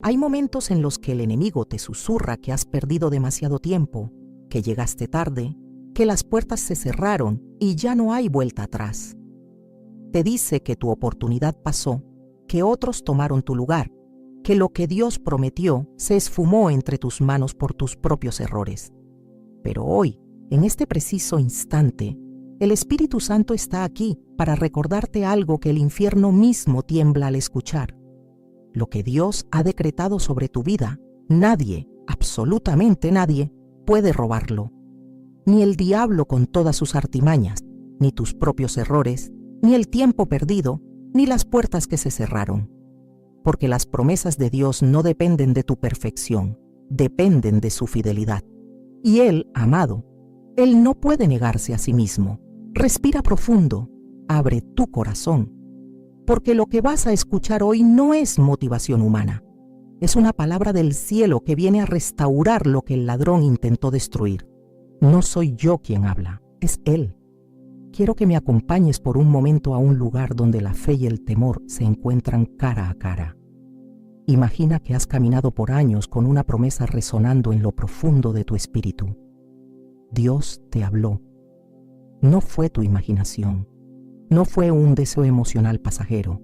Hay momentos en los que el enemigo te susurra que has perdido demasiado tiempo, que llegaste tarde, que las puertas se cerraron y ya no hay vuelta atrás. Te dice que tu oportunidad pasó, que otros tomaron tu lugar, que lo que Dios prometió se esfumó entre tus manos por tus propios errores. Pero hoy, en este preciso instante, el Espíritu Santo está aquí para recordarte algo que el infierno mismo tiembla al escuchar. Lo que Dios ha decretado sobre tu vida, nadie, absolutamente nadie, puede robarlo. Ni el diablo con todas sus artimañas, ni tus propios errores, ni el tiempo perdido, ni las puertas que se cerraron. Porque las promesas de Dios no dependen de tu perfección, dependen de su fidelidad. Y Él, amado, Él no puede negarse a sí mismo. Respira profundo, abre tu corazón, porque lo que vas a escuchar hoy no es motivación humana. Es una palabra del cielo que viene a restaurar lo que el ladrón intentó destruir. No soy yo quien habla, es Él. Quiero que me acompañes por un momento a un lugar donde la fe y el temor se encuentran cara a cara. Imagina que has caminado por años con una promesa resonando en lo profundo de tu espíritu. Dios te habló. No fue tu imaginación, no fue un deseo emocional pasajero.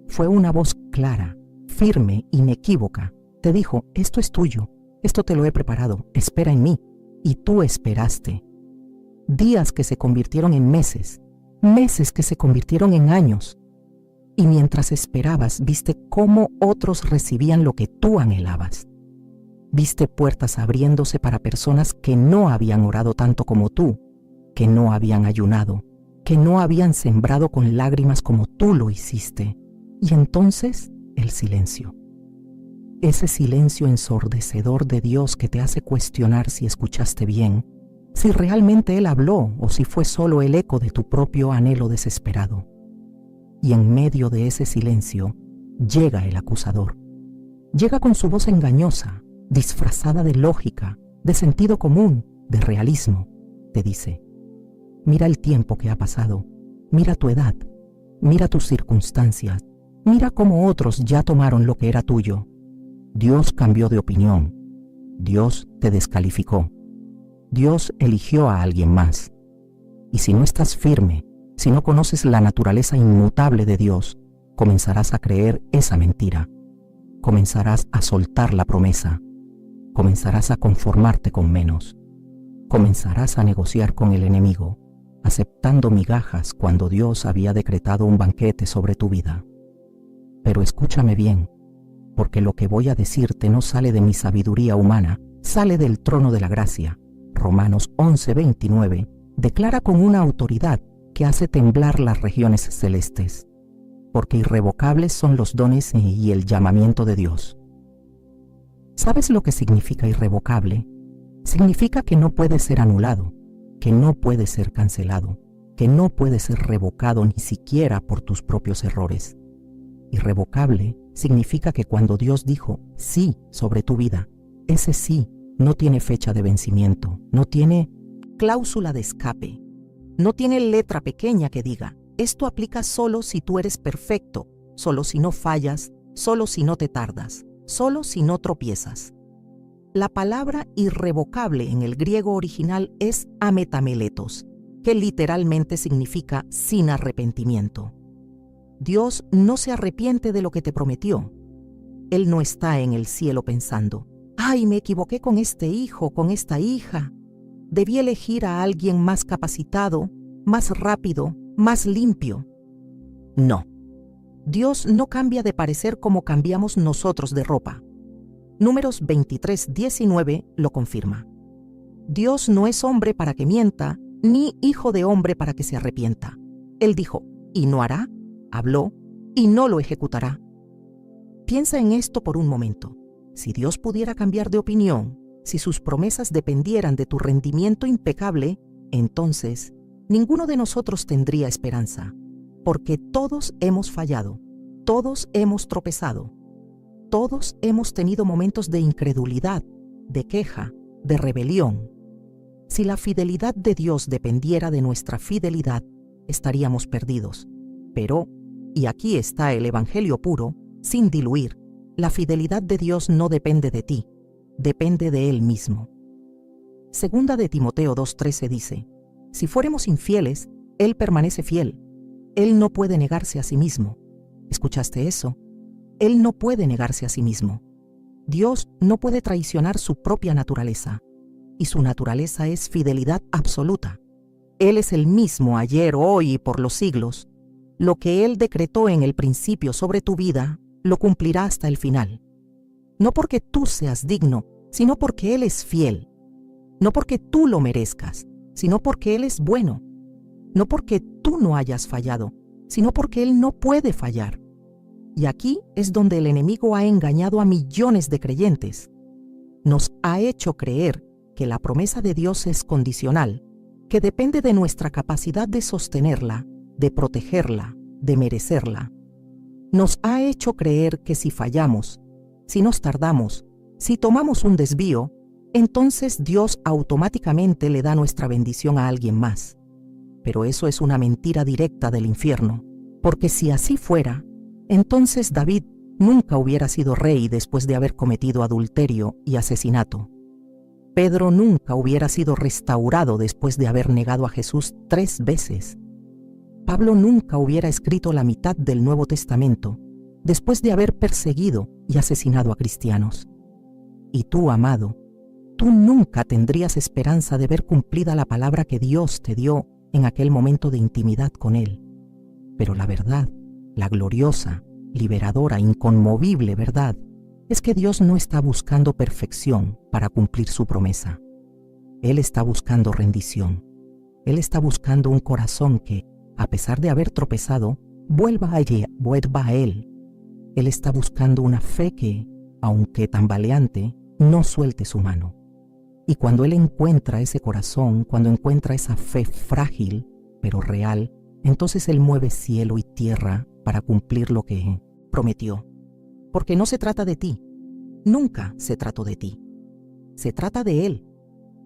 Fue una voz clara, firme, inequívoca. Te dijo, esto es tuyo, esto te lo he preparado, espera en mí. Y tú esperaste. Días que se convirtieron en meses, meses que se convirtieron en años. Y mientras esperabas, viste cómo otros recibían lo que tú anhelabas. Viste puertas abriéndose para personas que no habían orado tanto como tú, que no habían ayunado, que no habían sembrado con lágrimas como tú lo hiciste. Y entonces, el silencio. Ese silencio ensordecedor de Dios que te hace cuestionar si escuchaste bien, si realmente Él habló o si fue solo el eco de tu propio anhelo desesperado. Y en medio de ese silencio, llega el acusador. Llega con su voz engañosa, disfrazada de lógica, de sentido común, de realismo. Te dice, mira el tiempo que ha pasado, mira tu edad, mira tus circunstancias, mira cómo otros ya tomaron lo que era tuyo. Dios cambió de opinión. Dios te descalificó. Dios eligió a alguien más. Y si no estás firme, si no conoces la naturaleza inmutable de Dios, comenzarás a creer esa mentira. Comenzarás a soltar la promesa. Comenzarás a conformarte con menos. Comenzarás a negociar con el enemigo, aceptando migajas cuando Dios había decretado un banquete sobre tu vida. Pero escúchame bien, porque lo que voy a decirte no sale de mi sabiduría humana, sale del trono de la gracia. Romanos 11:29 declara con una autoridad que hace temblar las regiones celestes, porque irrevocables son los dones y el llamamiento de Dios. ¿Sabes lo que significa irrevocable? Significa que no puede ser anulado, que no puede ser cancelado, que no puede ser revocado ni siquiera por tus propios errores. Irrevocable significa que cuando Dios dijo sí sobre tu vida, ese sí no tiene fecha de vencimiento, no tiene cláusula de escape, no tiene letra pequeña que diga, esto aplica solo si tú eres perfecto, solo si no fallas, solo si no te tardas, solo si no tropiezas. La palabra irrevocable en el griego original es ametameletos, que literalmente significa sin arrepentimiento. Dios no se arrepiente de lo que te prometió. Él no está en el cielo pensando, ¡ay, me equivoqué con este hijo, con esta hija! Debí elegir a alguien más capacitado, más rápido, más limpio. No. Dios no cambia de parecer como cambiamos nosotros de ropa. Números 23:19 lo confirma. Dios no es hombre para que mienta, ni hijo de hombre para que se arrepienta. Él dijo, y no hará, habló, y no lo ejecutará. Piensa en esto por un momento. Si Dios pudiera cambiar de opinión, si sus promesas dependieran de tu rendimiento impecable, entonces ninguno de nosotros tendría esperanza, porque todos hemos fallado, todos hemos tropezado, todos hemos tenido momentos de incredulidad, de queja, de rebelión. Si la fidelidad de Dios dependiera de nuestra fidelidad, estaríamos perdidos. Pero, y aquí está el Evangelio puro, sin diluir, La fidelidad de Dios no depende de ti, depende de Él mismo. Segunda de Timoteo 2:13 dice, si fuéramos infieles, Él permanece fiel. Él no puede negarse a sí mismo. ¿Escuchaste eso? Él no puede negarse a sí mismo. Dios no puede traicionar su propia naturaleza, y su naturaleza es fidelidad absoluta. Él es el mismo ayer, hoy y por los siglos. Lo que Él decretó en el principio sobre tu vida, lo cumplirá hasta el final. No porque tú seas digno, sino porque Él es fiel. No porque tú lo merezcas, sino porque Él es bueno. No porque tú no hayas fallado, sino porque Él no puede fallar. Y aquí es donde el enemigo ha engañado a millones de creyentes. Nos ha hecho creer que la promesa de Dios es condicional, que depende de nuestra capacidad de sostenerla, de protegerla, de merecerla. Nos ha hecho creer que si fallamos, si nos tardamos, si tomamos un desvío, entonces Dios automáticamente le da nuestra bendición a alguien más. Pero eso es una mentira directa del infierno, porque si así fuera, entonces David nunca hubiera sido rey después de haber cometido adulterio y asesinato. Pedro nunca hubiera sido restaurado después de haber negado a Jesús 3 veces. Pablo nunca hubiera escrito la mitad del Nuevo Testamento después de haber perseguido y asesinado a cristianos. Y tú, amado, tú nunca tendrías esperanza de ver cumplida la palabra que Dios te dio en aquel momento de intimidad con Él. Pero la verdad, la gloriosa, liberadora, inconmovible verdad, es que Dios no está buscando perfección para cumplir su promesa. Él está buscando rendición. Él está buscando un corazón que, a pesar de haber tropezado, vuelva a Él. Él está buscando una fe que, aunque tambaleante, no suelte su mano. Y cuando Él encuentra ese corazón, cuando encuentra esa fe frágil, pero real, entonces Él mueve cielo y tierra para cumplir lo que prometió. Porque no se trata de ti, nunca se trató de ti. Se trata de Él,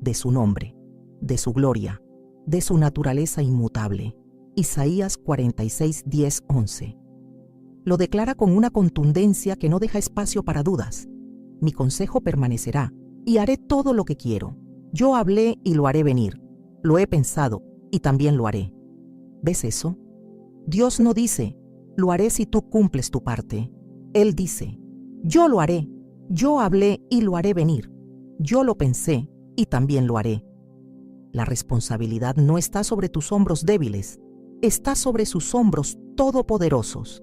de su nombre, de su gloria, de su naturaleza inmutable. Isaías 46, 10, 11. Lo declara con una contundencia que no deja espacio para dudas. Mi consejo permanecerá, y haré todo lo que quiero. Yo hablé y lo haré venir. Lo he pensado, y también lo haré. ¿Ves eso? Dios no dice, lo haré si tú cumples tu parte. Él dice, yo lo haré. Yo hablé y lo haré venir. Yo lo pensé y también lo haré. La responsabilidad no está sobre tus hombros débiles, está sobre sus hombros todopoderosos.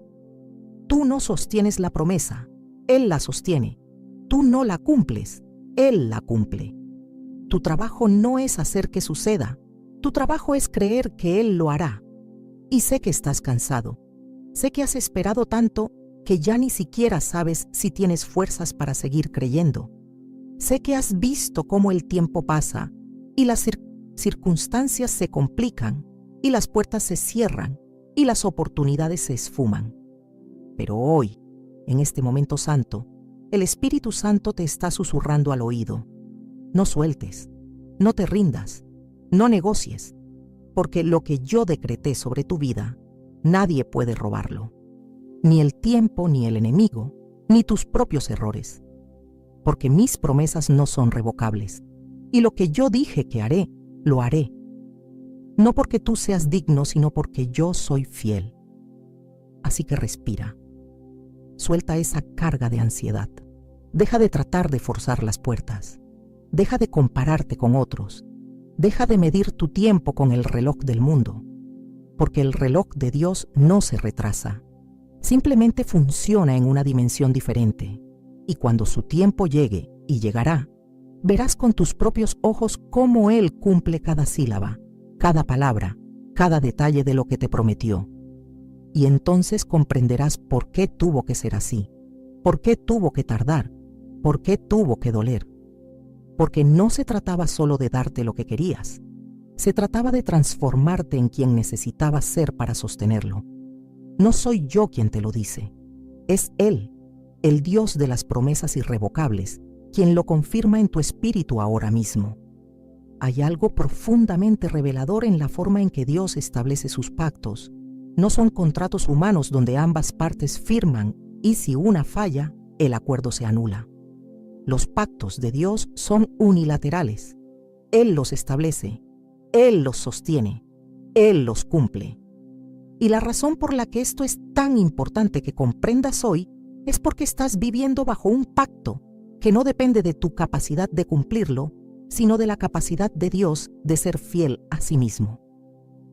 Tú no sostienes la promesa, Él la sostiene. Tú no la cumples, Él la cumple. Tu trabajo no es hacer que suceda, tu trabajo es creer que Él lo hará. Y sé que estás cansado, sé que has esperado tanto que ya ni siquiera sabes si tienes fuerzas para seguir creyendo. Sé que has visto cómo el tiempo pasa y las circunstancias se complican y las puertas se cierran y las oportunidades se esfuman. Pero hoy, en este momento santo, el Espíritu Santo te está susurrando al oído. No sueltes, no te rindas, no negocies, porque lo que yo decreté sobre tu vida, nadie puede robarlo. Ni el tiempo, ni el enemigo, ni tus propios errores. Porque mis promesas no son revocables, y lo que yo dije que haré, lo haré. No porque tú seas digno, sino porque yo soy fiel. Así que respira. Suelta esa carga de ansiedad. Deja de tratar de forzar las puertas. Deja de compararte con otros. Deja de medir tu tiempo con el reloj del mundo. Porque el reloj de Dios no se retrasa. Simplemente funciona en una dimensión diferente. Y cuando su tiempo llegue, y llegará, verás con tus propios ojos cómo Él cumple cada sílaba, cada palabra, cada detalle de lo que te prometió. Y entonces comprenderás por qué tuvo que ser así, por qué tuvo que tardar, por qué tuvo que doler. Porque no se trataba solo de darte lo que querías, se trataba de transformarte en quien necesitabas ser para sostenerlo. No soy yo quien te lo dice, es Él, el Dios de las promesas irrevocables, quien lo confirma en tu espíritu ahora mismo. Hay algo profundamente revelador en la forma en que Dios establece sus pactos. No son contratos humanos donde ambas partes firman y si una falla, el acuerdo se anula. Los pactos de Dios son unilaterales. Él los establece, Él los sostiene, Él los cumple. Y la razón por la que esto es tan importante que comprendas hoy es porque estás viviendo bajo un pacto que no depende de tu capacidad de cumplirlo, sino de la capacidad de Dios de ser fiel a sí mismo.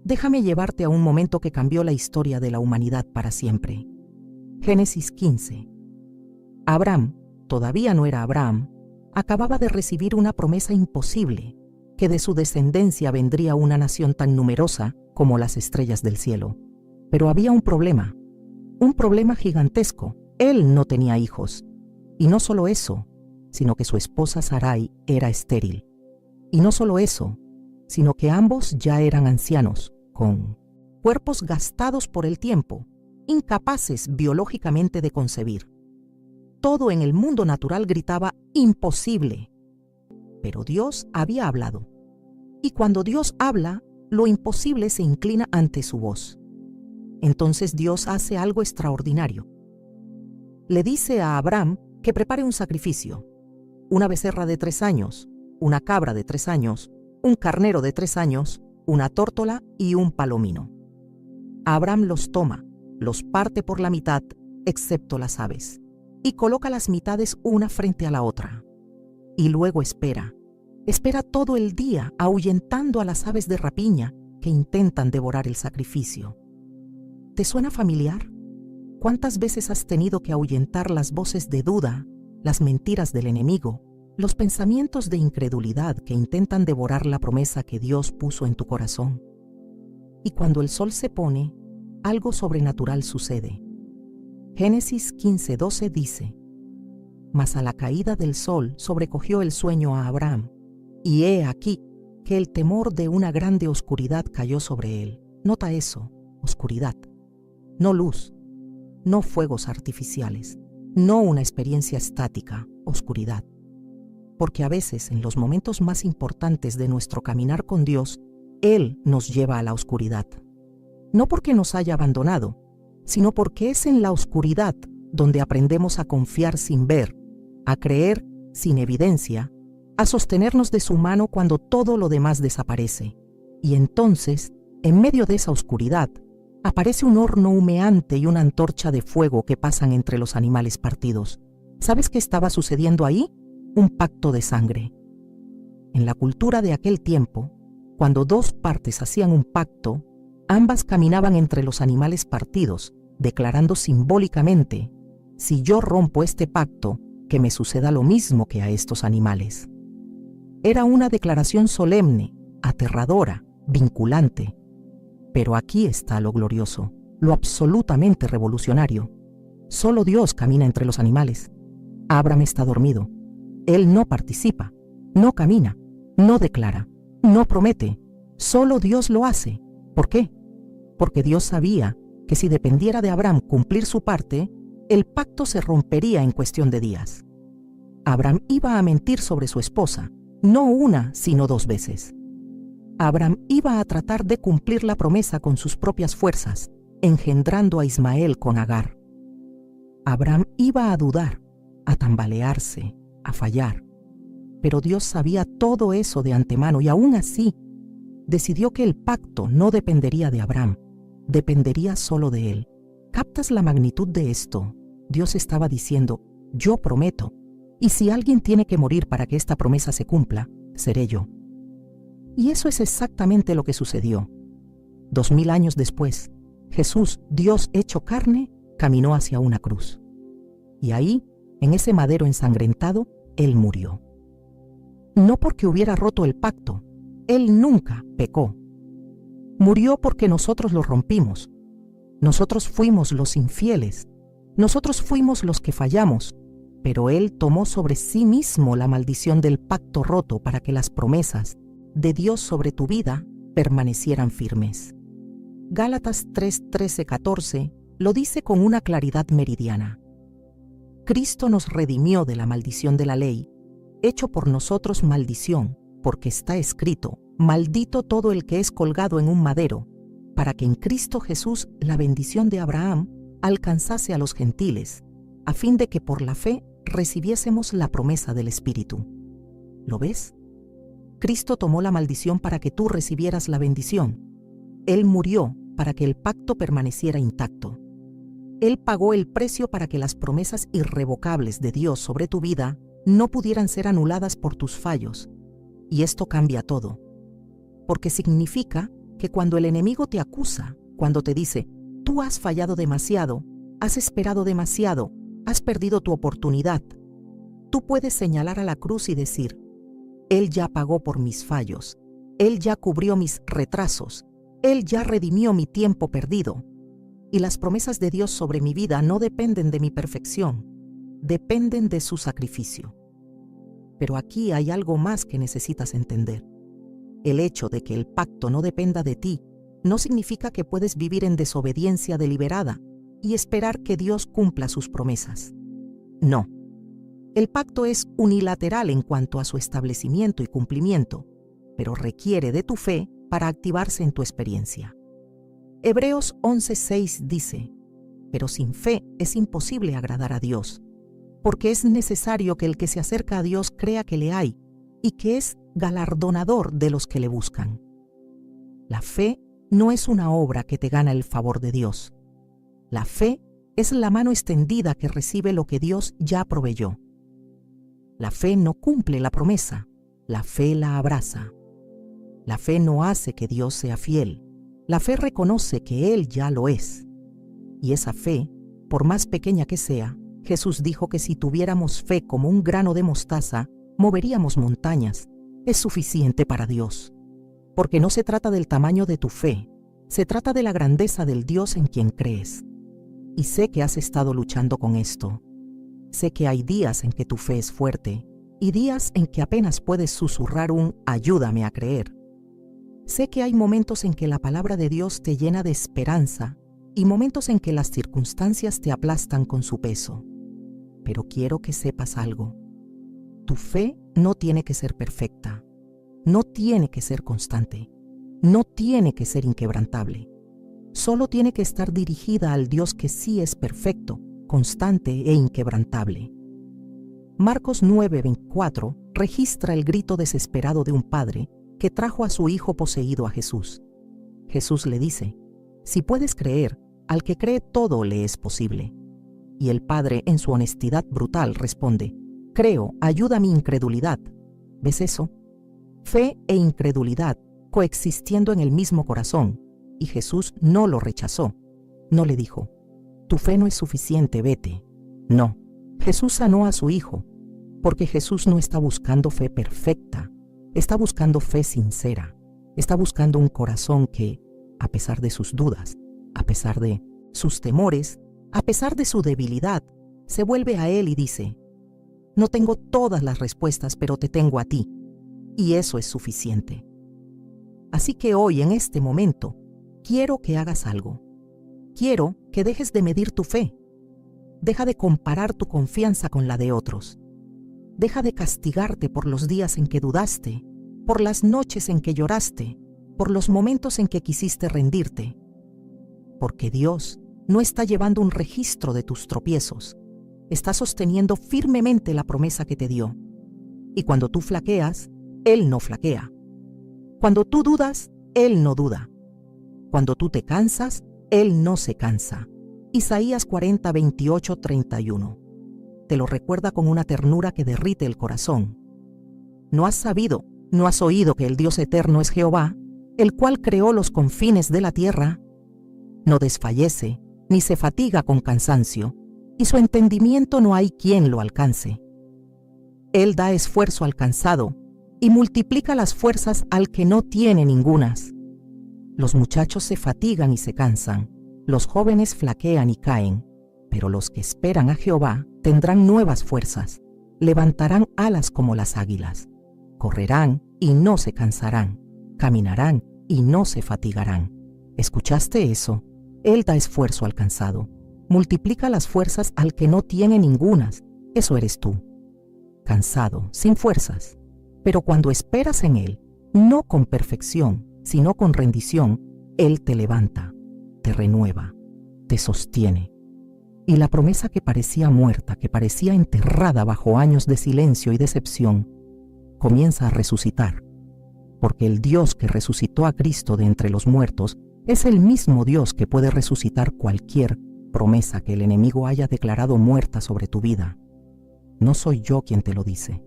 Déjame llevarte a un momento que cambió la historia de la humanidad para siempre. Génesis 15. Abraham, todavía no era Abraham, acababa de recibir una promesa imposible, que de su descendencia vendría una nación tan numerosa como las estrellas del cielo. Pero había un problema gigantesco. Él no tenía hijos. Y no solo eso, sino que su esposa Sarai era estéril. Y no solo eso, sino que ambos ya eran ancianos, con cuerpos gastados por el tiempo, incapaces biológicamente de concebir. Todo en el mundo natural gritaba imposible. Pero Dios había hablado. Y cuando Dios habla, lo imposible se inclina ante su voz. Entonces Dios hace algo extraordinario. Le dice a Abraham que prepare un sacrificio: una becerra de 3 años, una cabra de 3 años, un carnero de 3 años, una tórtola y un palomino. Abraham los toma, los parte por la mitad, excepto las aves, y coloca las mitades una frente a la otra. Y luego espera todo el día ahuyentando a las aves de rapiña que intentan devorar el sacrificio. ¿Te suena familiar? ¿Cuántas veces has tenido que ahuyentar las voces de duda, las mentiras del enemigo, los pensamientos de incredulidad que intentan devorar la promesa que Dios puso en tu corazón? Y cuando el sol se pone, algo sobrenatural sucede. Génesis 15:12 dice: Mas a la caída del sol sobrecogió el sueño a Abraham, y he aquí que el temor de una grande oscuridad cayó sobre él. Nota eso, oscuridad. No luz, no fuegos artificiales, no una experiencia estática, oscuridad. Porque a veces, en los momentos más importantes de nuestro caminar con Dios, Él nos lleva a la oscuridad. No porque nos haya abandonado, sino porque es en la oscuridad donde aprendemos a confiar sin ver, a creer sin evidencia, a sostenernos de su mano cuando todo lo demás desaparece. Y entonces, en medio de esa oscuridad, aparece un horno humeante y una antorcha de fuego que pasan entre los animales partidos. ¿Sabes qué estaba sucediendo ahí? Un pacto de sangre. En la cultura de aquel tiempo, cuando 2 partes hacían un pacto, ambas caminaban entre los animales partidos, declarando simbólicamente: si yo rompo este pacto, que me suceda lo mismo que a estos animales. Era una declaración solemne, aterradora, vinculante. Pero aquí está lo glorioso, lo absolutamente revolucionario. Solo Dios camina entre los animales. Abraham está dormido. Él no participa, no camina, no declara, no promete. Solo Dios lo hace. ¿Por qué? Porque Dios sabía que si dependiera de Abraham cumplir su parte, el pacto se rompería en cuestión de días. Abraham iba a mentir sobre su esposa, no una, sino 2 veces. Abraham iba a tratar de cumplir la promesa con sus propias fuerzas, engendrando a Ismael con Agar. Abraham iba a dudar, a tambalearse, a fallar. Pero Dios sabía todo eso de antemano y aún así decidió que el pacto no dependería de Abraham, dependería solo de él. ¿Captas la magnitud de esto? Dios estaba diciendo: yo prometo, y si alguien tiene que morir para que esta promesa se cumpla, seré yo. Y eso es exactamente lo que sucedió. 2000 años después, Jesús, Dios hecho carne, caminó hacia una cruz. Y ahí, en ese madero ensangrentado, Él murió. No porque hubiera roto el pacto, Él nunca pecó. Murió porque nosotros lo rompimos. Nosotros fuimos los infieles. Nosotros fuimos los que fallamos. Pero Él tomó sobre sí mismo la maldición del pacto roto para que las promesas de Dios sobre tu vida permanecieran firmes. Gálatas 3:13-14 lo dice con una claridad meridiana. Cristo nos redimió de la maldición de la ley, hecho por nosotros maldición, porque está escrito: maldito todo el que es colgado en un madero, para que en Cristo Jesús la bendición de Abraham alcanzase a los gentiles, a fin de que por la fe recibiésemos la promesa del Espíritu. ¿Lo ves? Cristo tomó la maldición para que tú recibieras la bendición. Él murió para que el pacto permaneciera intacto. Él pagó el precio para que las promesas irrevocables de Dios sobre tu vida no pudieran ser anuladas por tus fallos. Y esto cambia todo. Porque significa que cuando el enemigo te acusa, cuando te dice, tú has fallado demasiado, has esperado demasiado, has perdido tu oportunidad, tú puedes señalar a la cruz y decir, Él ya pagó por mis fallos, Él ya cubrió mis retrasos, Él ya redimió mi tiempo perdido. Y las promesas de Dios sobre mi vida no dependen de mi perfección, dependen de su sacrificio. Pero aquí hay algo más que necesitas entender. El hecho de que el pacto no dependa de ti no significa que puedes vivir en desobediencia deliberada y esperar que Dios cumpla sus promesas. No. El pacto es unilateral en cuanto a su establecimiento y cumplimiento, pero requiere de tu fe para activarse en tu experiencia. Hebreos 11:6 dice, pero sin fe es imposible agradar a Dios, porque es necesario que el que se acerca a Dios crea que le hay y que es galardonador de los que le buscan. La fe no es una obra que te gana el favor de Dios. La fe es la mano extendida que recibe lo que Dios ya proveyó. La fe no cumple la promesa, la fe la abraza. La fe no hace que Dios sea fiel. La fe reconoce que Él ya lo es. Y esa fe, por más pequeña que sea, Jesús dijo que si tuviéramos fe como un grano de mostaza, moveríamos montañas. Es suficiente para Dios. Porque no se trata del tamaño de tu fe, se trata de la grandeza del Dios en quien crees. Y sé que has estado luchando con esto. Sé que hay días en que tu fe es fuerte y días en que apenas puedes susurrar un «ayúdame a creer». Sé que hay momentos en que la palabra de Dios te llena de esperanza y momentos en que las circunstancias te aplastan con su peso. Pero quiero que sepas algo. Tu fe no tiene que ser perfecta, no tiene que ser constante, no tiene que ser inquebrantable. Solo tiene que estar dirigida al Dios que sí es perfecto, constante e inquebrantable. Marcos 9:24 registra el grito desesperado de un padre que trajo a su hijo poseído a Jesús. Jesús le dice, si puedes creer, al que cree todo le es posible. Y el padre, en su honestidad brutal, responde, creo, ayuda mi incredulidad. ¿Ves eso? Fe e incredulidad coexistiendo en el mismo corazón, y Jesús no lo rechazó. No le dijo, tu fe no es suficiente, vete. No, Jesús sanó a su hijo, porque Jesús no está buscando fe perfecta, está buscando fe sincera, está buscando un corazón que, a pesar de sus dudas, a pesar de sus temores, a pesar de su debilidad, se vuelve a Él y dice, no tengo todas las respuestas, pero te tengo a ti, y eso es suficiente. Así que hoy, en este momento, quiero que hagas algo. Quiero que dejes de medir tu fe. Deja de comparar tu confianza con la de otros. Deja de castigarte por los días en que dudaste, por las noches en que lloraste, por los momentos en que quisiste rendirte. Porque Dios no está llevando un registro de tus tropiezos. Está sosteniendo firmemente la promesa que te dio. Y cuando tú flaqueas, Él no flaquea. Cuando tú dudas, Él no duda. Cuando tú te cansas, Él no se cansa. Isaías 40, 28, 31. Te lo recuerda con una ternura que derrite el corazón. ¿No has sabido, no has oído que el Dios eterno es Jehová, el cual creó los confines de la tierra? No desfallece, ni se fatiga con cansancio, y su entendimiento no hay quien lo alcance. Él da esfuerzo al cansado, y multiplica las fuerzas al que no tiene ningunas. Los muchachos se fatigan y se cansan, los jóvenes flaquean y caen, pero los que esperan a Jehová tendrán nuevas fuerzas, levantarán alas como las águilas, correrán y no se cansarán, caminarán y no se fatigarán. ¿Escuchaste eso? Él da esfuerzo al cansado, multiplica las fuerzas al que no tiene ningunas. Eso eres tú, cansado, sin fuerzas. Pero cuando esperas en Él, no con perfección, sino con rendición, Él te levanta, te renueva, te sostiene. Y la promesa que parecía muerta, que parecía enterrada bajo años de silencio y decepción, comienza a resucitar, porque el Dios que resucitó a Cristo de entre los muertos es el mismo Dios que puede resucitar cualquier promesa que el enemigo haya declarado muerta sobre tu vida. No soy yo quien te lo dice,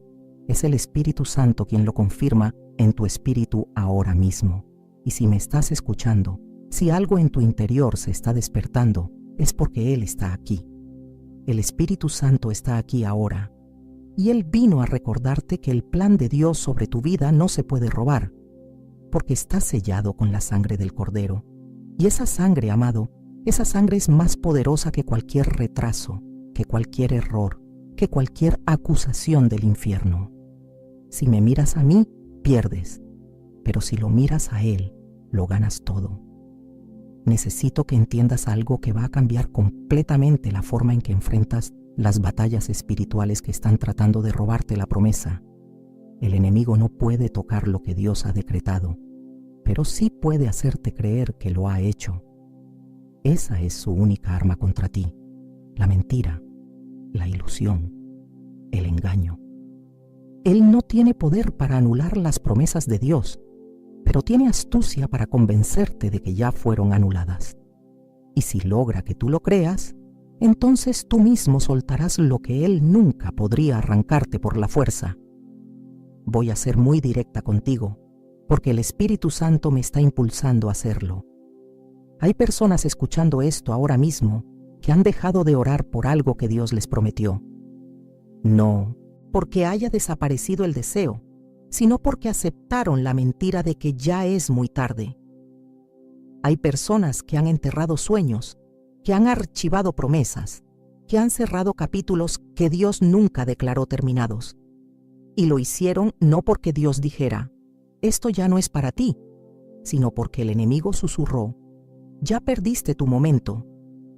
es el Espíritu Santo quien lo confirma en tu espíritu ahora mismo. Y si me estás escuchando, si algo en tu interior se está despertando, es porque Él está aquí. El Espíritu Santo está aquí ahora. Y Él vino a recordarte que el plan de Dios sobre tu vida no se puede robar, porque está sellado con la sangre del Cordero. Y esa sangre, amado, esa sangre es más poderosa que cualquier retraso, que cualquier error, que cualquier acusación del infierno. Si me miras a mí, pierdes, pero si lo miras a Él, lo ganas todo. Necesito que entiendas algo que va a cambiar completamente la forma en que enfrentas las batallas espirituales que están tratando de robarte la promesa. El enemigo no puede tocar lo que Dios ha decretado, pero sí puede hacerte creer que lo ha hecho. Esa es su única arma contra ti, la mentira, la ilusión, el engaño. Él no tiene poder para anular las promesas de Dios, pero tiene astucia para convencerte de que ya fueron anuladas. Y si logra que tú lo creas, entonces tú mismo soltarás lo que Él nunca podría arrancarte por la fuerza. Voy a ser muy directa contigo, porque el Espíritu Santo me está impulsando a hacerlo. Hay personas escuchando esto ahora mismo que han dejado de orar por algo que Dios les prometió. No porque haya desaparecido el deseo, sino porque aceptaron la mentira de que ya es muy tarde. Hay personas que han enterrado sueños, que han archivado promesas, que han cerrado capítulos que Dios nunca declaró terminados. Y lo hicieron no porque Dios dijera, esto ya no es para ti, sino porque el enemigo susurró, ya perdiste tu momento,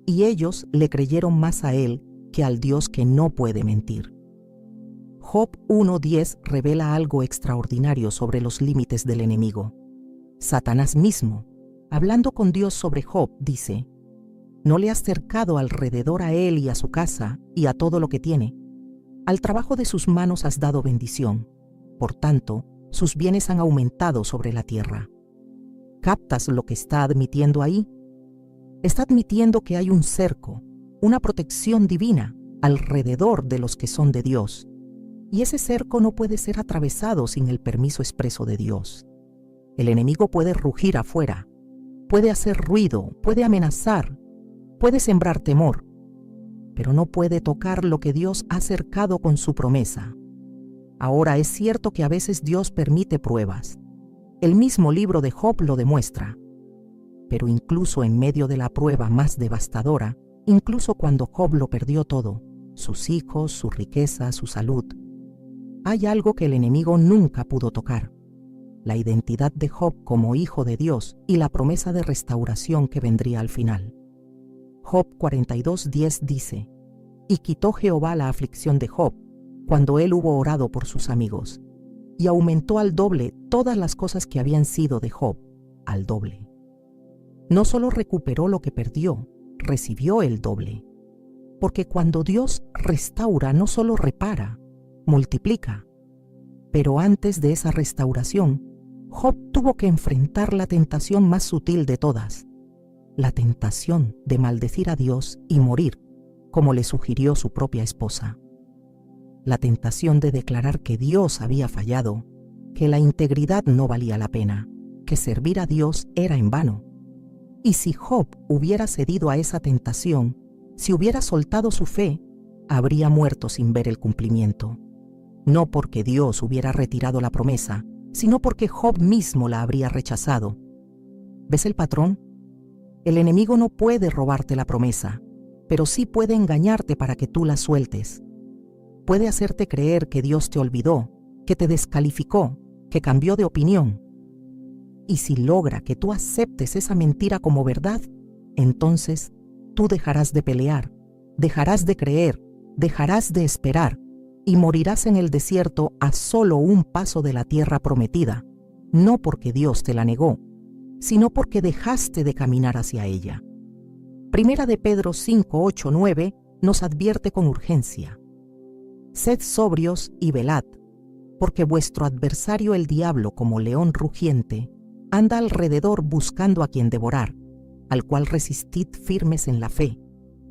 y ellos le creyeron más a él que al Dios que no puede mentir. Job 1:10 revela algo extraordinario sobre los límites del enemigo. Satanás mismo, hablando con Dios sobre Job, dice, ¿no le has cercado alrededor a él y a su casa y a todo lo que tiene? Al trabajo de sus manos has dado bendición, por tanto, sus bienes han aumentado sobre la tierra. ¿Captas lo que está admitiendo ahí? Está admitiendo que hay un cerco, una protección divina alrededor de los que son de Dios. Y ese cerco no puede ser atravesado sin el permiso expreso de Dios. El enemigo puede rugir afuera, puede hacer ruido, puede amenazar, puede sembrar temor, pero no puede tocar lo que Dios ha cercado con su promesa. Ahora es cierto que a veces Dios permite pruebas. El mismo libro de Job lo demuestra. Pero incluso en medio de la prueba más devastadora, incluso cuando Job lo perdió todo, sus hijos, su riqueza, su salud, hay algo que el enemigo nunca pudo tocar: la identidad de Job como hijo de Dios y la promesa de restauración que vendría al final. Job 42:10 dice, «Y quitó Jehová la aflicción de Job, cuando él hubo orado por sus amigos, y aumentó al doble todas las cosas que habían sido de Job, al doble». No solo recuperó lo que perdió, recibió el doble. Porque cuando Dios restaura, no solo repara, multiplica. Pero antes de esa restauración, Job tuvo que enfrentar la tentación más sutil de todas, la tentación de maldecir a Dios y morir, como le sugirió su propia esposa. La tentación de declarar que Dios había fallado, que la integridad no valía la pena, que servir a Dios era en vano. Y si Job hubiera cedido a esa tentación, si hubiera soltado su fe, habría muerto sin ver el cumplimiento. No porque Dios hubiera retirado la promesa, sino porque Job mismo la habría rechazado. ¿Ves el patrón? El enemigo no puede robarte la promesa, pero sí puede engañarte para que tú la sueltes. Puede hacerte creer que Dios te olvidó, que te descalificó, que cambió de opinión. Y si logra que tú aceptes esa mentira como verdad, entonces tú dejarás de pelear, dejarás de creer, dejarás de esperar y morirás en el desierto a solo un paso de la tierra prometida, no porque Dios te la negó, sino porque dejaste de caminar hacia ella. Primera de Pedro 5, 8, 9 nos advierte con urgencia: sed sobrios y velad, porque vuestro adversario el diablo, como león rugiente, anda alrededor buscando a quien devorar, al cual resistid firmes en la fe,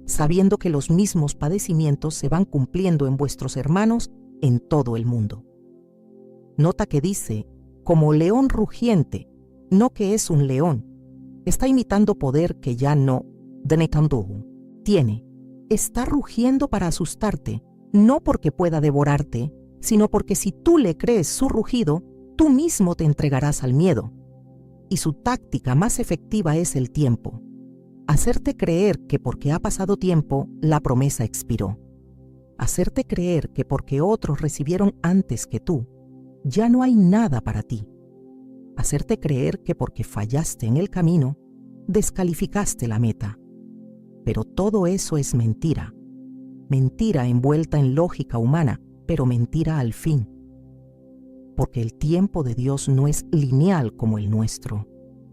sabiendo que los mismos padecimientos se van cumpliendo en vuestros hermanos en todo el mundo. Nota que dice, como león rugiente, no que es un león. Está imitando poder que ya no tiene. Está rugiendo para asustarte, no porque pueda devorarte, sino porque si tú le crees su rugido, tú mismo te entregarás al miedo. Y su táctica más efectiva es el tiempo. Hacerte creer que porque ha pasado tiempo, la promesa expiró. Hacerte creer que porque otros recibieron antes que tú, ya no hay nada para ti. Hacerte creer que porque fallaste en el camino, descalificaste la meta. Pero todo eso es mentira. Mentira envuelta en lógica humana, pero mentira al fin. Porque el tiempo de Dios no es lineal como el nuestro.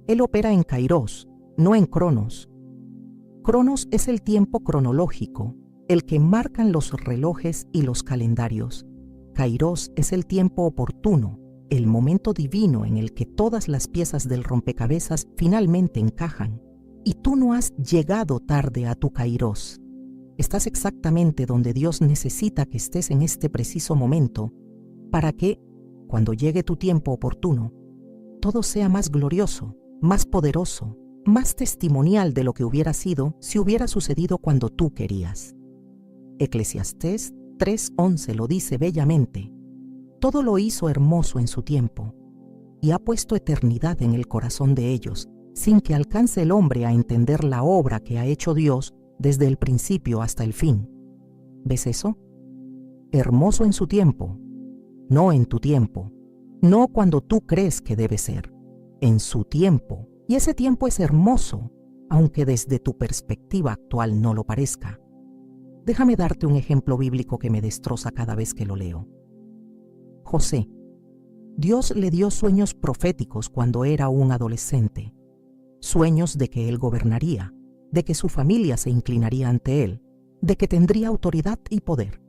Él opera en kairos, no en cronos. Cronos es el tiempo cronológico, el que marcan los relojes y los calendarios. Kairos es el tiempo oportuno, el momento divino en el que todas las piezas del rompecabezas finalmente encajan. Y tú no has llegado tarde a tu kairos. Estás exactamente donde Dios necesita que estés en este preciso momento, para que, cuando llegue tu tiempo oportuno, todo sea más glorioso, más poderoso, más testimonial de lo que hubiera sido si hubiera sucedido cuando tú querías. Eclesiastés 3:11 lo dice bellamente: todo lo hizo hermoso en su tiempo, y ha puesto eternidad en el corazón de ellos, sin que alcance el hombre a entender la obra que ha hecho Dios desde el principio hasta el fin. ¿Ves eso? Hermoso en su tiempo, no en tu tiempo, no cuando tú crees que debe ser, en su tiempo. Y ese tiempo es hermoso, aunque desde tu perspectiva actual no lo parezca. Déjame darte un ejemplo bíblico que me destroza cada vez que lo leo. José. Dios le dio sueños proféticos cuando era un adolescente. Sueños de que él gobernaría, de que su familia se inclinaría ante él, de que tendría autoridad y poder.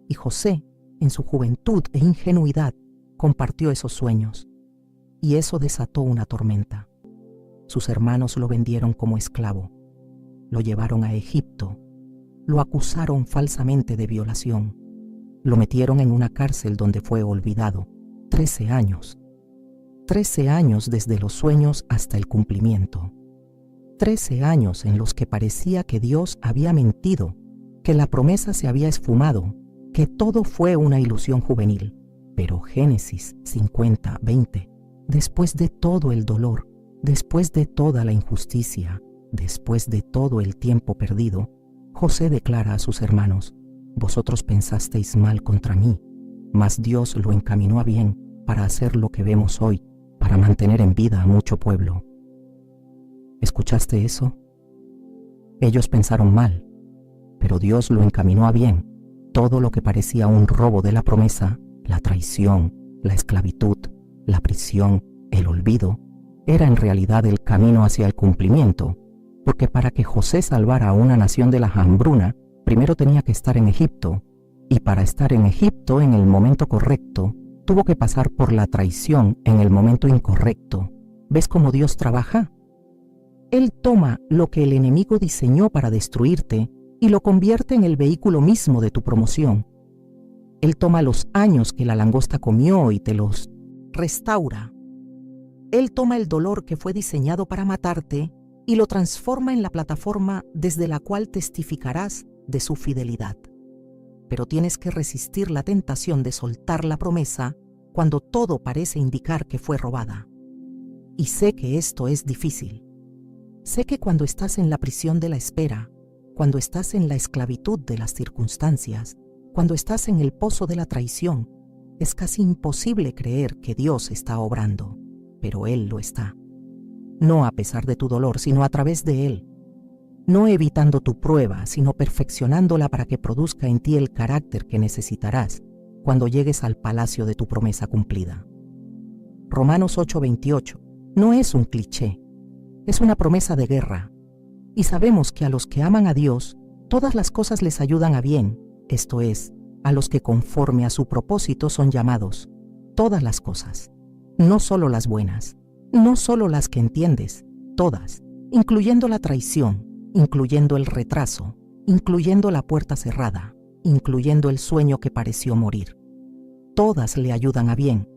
Y José, en su juventud e ingenuidad, compartió esos sueños. Y eso desató una tormenta. Sus hermanos lo vendieron como esclavo. Lo llevaron a Egipto. Lo acusaron falsamente de violación. Lo metieron en una cárcel donde fue olvidado. 13 años. 13 años desde los sueños hasta el cumplimiento. 13 años en los que parecía que Dios había mentido, que la promesa se había esfumado, que todo fue una ilusión juvenil. Pero Génesis 50:20, después de todo el dolor, después de toda la injusticia, después de todo el tiempo perdido, José declara a sus hermanos: vosotros pensasteis mal contra mí, mas Dios lo encaminó a bien para hacer lo que vemos hoy, para mantener en vida a mucho pueblo. ¿Escuchaste eso? Ellos pensaron mal, pero Dios lo encaminó a bien. Todo lo que parecía un robo de la promesa, la traición, la esclavitud, la prisión, el olvido, era en realidad el camino hacia el cumplimiento, porque para que José salvara a una nación de la hambruna, primero tenía que estar en Egipto, y para estar en Egipto en el momento correcto, tuvo que pasar por la traición en el momento incorrecto. ¿Ves cómo Dios trabaja? Él toma lo que el enemigo diseñó para destruirte y lo convierte en el vehículo mismo de tu promoción. Él toma los años que la langosta comió y te los restaura. Él toma el dolor que fue diseñado para matarte y lo transforma en la plataforma desde la cual testificarás de su fidelidad. Pero tienes que resistir la tentación de soltar la promesa cuando todo parece indicar que fue robada. Y sé que esto es difícil. Sé que cuando estás en la prisión de la espera, cuando estás en la esclavitud de las circunstancias, cuando estás en el pozo de la traición, es casi imposible creer que Dios está obrando, pero Él lo está. No a pesar de tu dolor, sino a través de Él. No evitando tu prueba, sino perfeccionándola para que produzca en ti el carácter que necesitarás cuando llegues al palacio de tu promesa cumplida. Romanos 8:28 no es un cliché, es una promesa de guerra. Y sabemos que a los que aman a Dios, todas las cosas les ayudan a bien, esto es, a los que conforme a su propósito son llamados. Todas las cosas, no solo las buenas, no solo las que entiendes, todas, incluyendo la traición, incluyendo el retraso, incluyendo la puerta cerrada, incluyendo el sueño que pareció morir. Todas le ayudan a bien,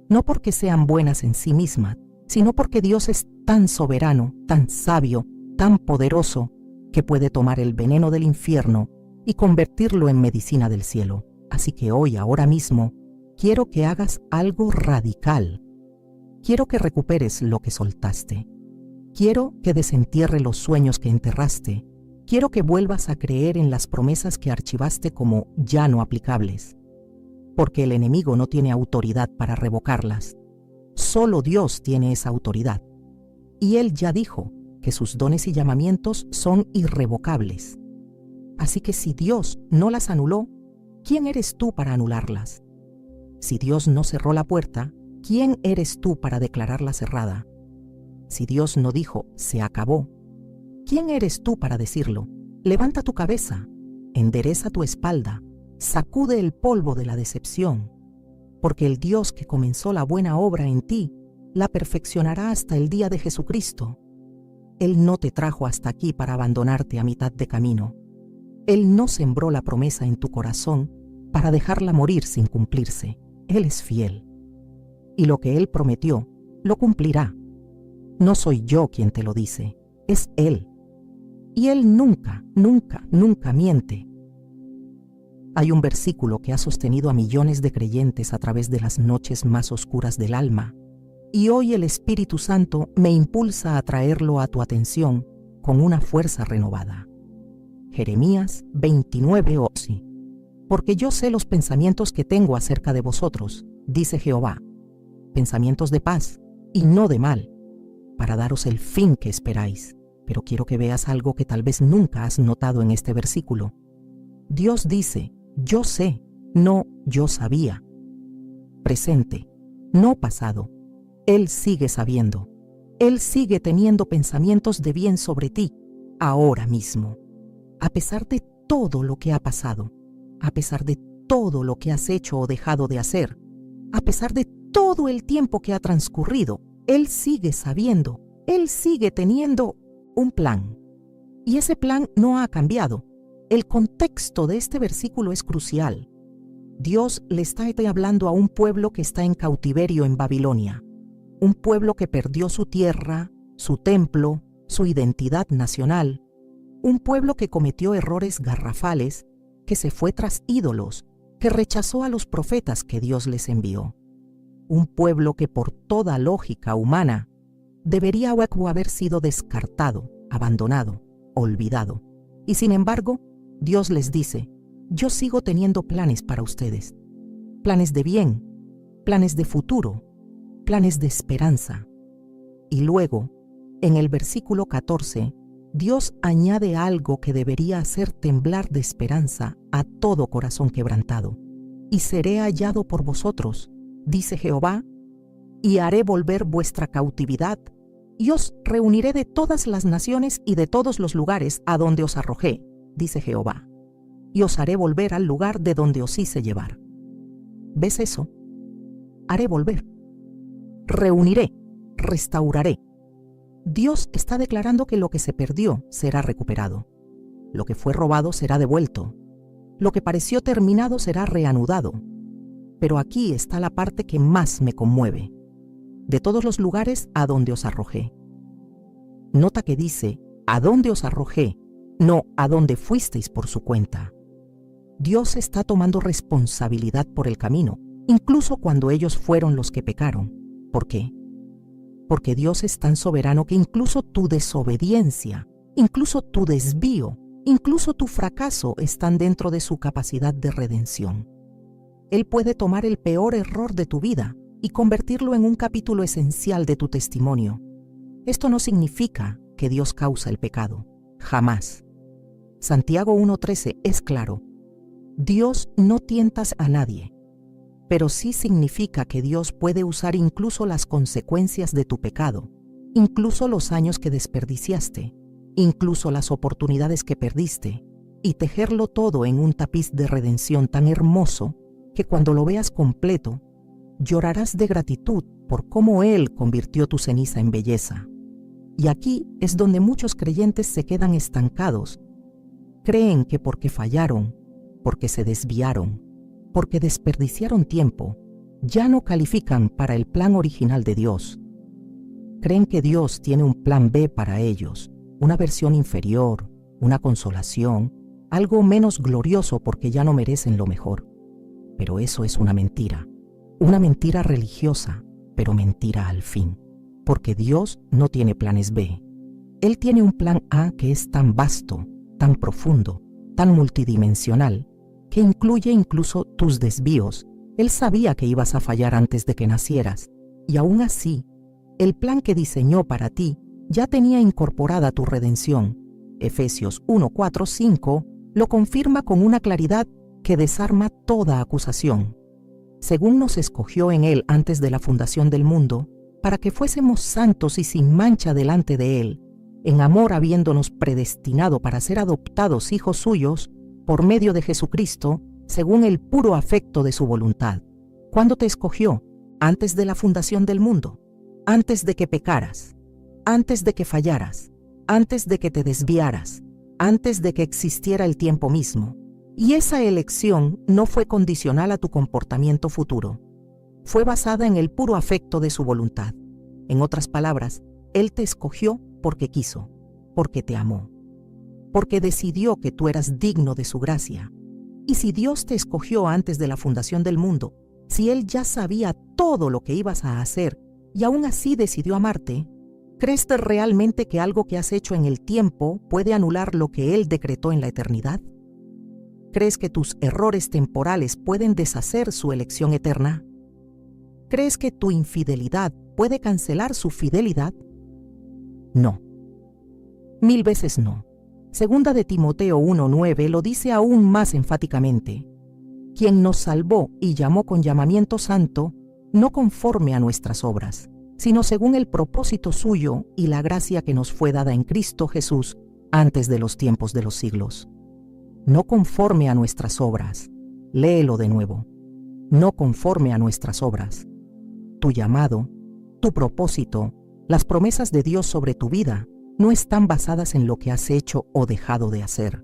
no porque sean buenas en sí mismas, sino porque Dios es tan soberano, tan sabio, tan poderoso, que puede tomar el veneno del infierno y convertirlo en medicina del cielo. Así que hoy, ahora mismo, quiero que hagas algo radical. Quiero que recuperes lo que soltaste. Quiero que desentierre los sueños que enterraste. Quiero que vuelvas a creer en las promesas que archivaste como ya no aplicables. Porque el enemigo no tiene autoridad para revocarlas. Solo Dios tiene esa autoridad. Y Él ya dijo que sus dones y llamamientos son irrevocables. Así que si Dios no las anuló, ¿quién eres tú para anularlas? Si Dios no cerró la puerta, ¿quién eres tú para declararla cerrada? Si Dios no dijo, se acabó, ¿quién eres tú para decirlo? Levanta tu cabeza, endereza tu espalda, sacude el polvo de la decepción, porque el Dios que comenzó la buena obra en ti, la perfeccionará hasta el día de Jesucristo. Él no te trajo hasta aquí para abandonarte a mitad de camino. Él no sembró la promesa en tu corazón para dejarla morir sin cumplirse. Él es fiel. Y lo que Él prometió, lo cumplirá. No soy yo quien te lo dice, es Él. Y Él nunca, nunca, nunca miente. Hay un versículo que ha sostenido a millones de creyentes a través de las noches más oscuras del alma, y hoy el Espíritu Santo me impulsa a traerlo a tu atención con una fuerza renovada. Jeremías 29:11. Porque yo sé los pensamientos que tengo acerca de vosotros, dice Jehová, pensamientos de paz y no de mal, para daros el fin que esperáis. Pero quiero que veas algo que tal vez nunca has notado en este versículo. Dios dice, yo sé, no yo sabía. Presente, no pasado. Él sigue sabiendo. Él sigue teniendo pensamientos de bien sobre ti, ahora mismo. A pesar de todo lo que ha pasado, a pesar de todo lo que has hecho o dejado de hacer, a pesar de todo el tiempo que ha transcurrido, Él sigue sabiendo, Él sigue teniendo un plan. Y ese plan no ha cambiado. El contexto de este versículo es crucial. Dios le está hablando a un pueblo que está en cautiverio en Babilonia, un pueblo que perdió su tierra, su templo, su identidad nacional, un pueblo que cometió errores garrafales, que se fue tras ídolos, que rechazó a los profetas que Dios les envió. Un pueblo que por toda lógica humana debería haber sido descartado, abandonado, olvidado. Y sin embargo, Dios les dice, yo sigo teniendo planes para ustedes. Planes de bien, planes de futuro, planes de esperanza. Y luego, en el versículo 14, Dios añade algo que debería hacer temblar de esperanza a todo corazón quebrantado. Y seré hallado por vosotros, dice Jehová, y haré volver vuestra cautividad, y os reuniré de todas las naciones y de todos los lugares a donde os arrojé, dice Jehová, y os haré volver al lugar de donde os hice llevar. ¿Ves eso? Haré volver. Reuniré, restauraré. Dios está declarando que lo que se perdió será recuperado. Lo que fue robado será devuelto. Lo que pareció terminado será reanudado. Pero aquí está la parte que más me conmueve. De todos los lugares a donde os arrojé. Nota que dice, a donde os arrojé, no a donde fuisteis por su cuenta. Dios está tomando responsabilidad por el camino, incluso cuando ellos fueron los que pecaron. ¿Por qué? Porque Dios es tan soberano que incluso tu desobediencia, incluso tu desvío, incluso tu fracaso están dentro de su capacidad de redención. Él puede tomar el peor error de tu vida y convertirlo en un capítulo esencial de tu testimonio. Esto no significa que Dios causa el pecado, jamás. Santiago 1:13 es claro. Dios no tientas a nadie, pero sí significa que Dios puede usar incluso las consecuencias de tu pecado, incluso los años que desperdiciaste, incluso las oportunidades que perdiste, y tejerlo todo en un tapiz de redención tan hermoso que cuando lo veas completo, llorarás de gratitud por cómo Él convirtió tu ceniza en belleza. Y aquí es donde muchos creyentes se quedan estancados. Creen que porque fallaron, porque se desviaron, porque desperdiciaron tiempo, ya no califican para el plan original de Dios. Creen que Dios tiene un plan B para ellos, una versión inferior, una consolación, algo menos glorioso porque ya no merecen lo mejor. Pero eso es una mentira religiosa, pero mentira al fin, porque Dios no tiene planes B. Él tiene un plan A que es tan vasto, tan profundo, tan multidimensional, que incluye incluso tus desvíos. Él sabía que ibas a fallar antes de que nacieras, y aún así, el plan que diseñó para ti ya tenía incorporada tu redención. Efesios 1, 4, 5 lo confirma con una claridad que desarma toda acusación. Según nos escogió en Él antes de la fundación del mundo, para que fuésemos santos y sin mancha delante de Él, en amor habiéndonos predestinado para ser adoptados hijos suyos por medio de Jesucristo, según el puro afecto de su voluntad. ¿Cuándo te escogió? Antes de la fundación del mundo, antes de que pecaras, antes de que fallaras, antes de que te desviaras, antes de que existiera el tiempo mismo. Y esa elección no fue condicional a tu comportamiento futuro. Fue basada en el puro afecto de su voluntad. En otras palabras, Él te escogió porque quiso, porque te amó, porque decidió que tú eras digno de su gracia. Y si Dios te escogió antes de la fundación del mundo, si Él ya sabía todo lo que ibas a hacer y aún así decidió amarte, ¿crees realmente que algo que has hecho en el tiempo puede anular lo que Él decretó en la eternidad? ¿Crees que tus errores temporales pueden deshacer su elección eterna? ¿Crees que tu infidelidad puede cancelar su fidelidad? No. 1000 veces no. Segunda de Timoteo 1:9 lo dice aún más enfáticamente. Quien nos salvó y llamó con llamamiento santo, no conforme a nuestras obras, sino según el propósito suyo y la gracia que nos fue dada en Cristo Jesús antes de los tiempos de los siglos. No conforme a nuestras obras. Léelo de nuevo. No conforme a nuestras obras. Tu llamado, tu propósito, las promesas de Dios sobre tu vida no están basadas en lo que has hecho o dejado de hacer.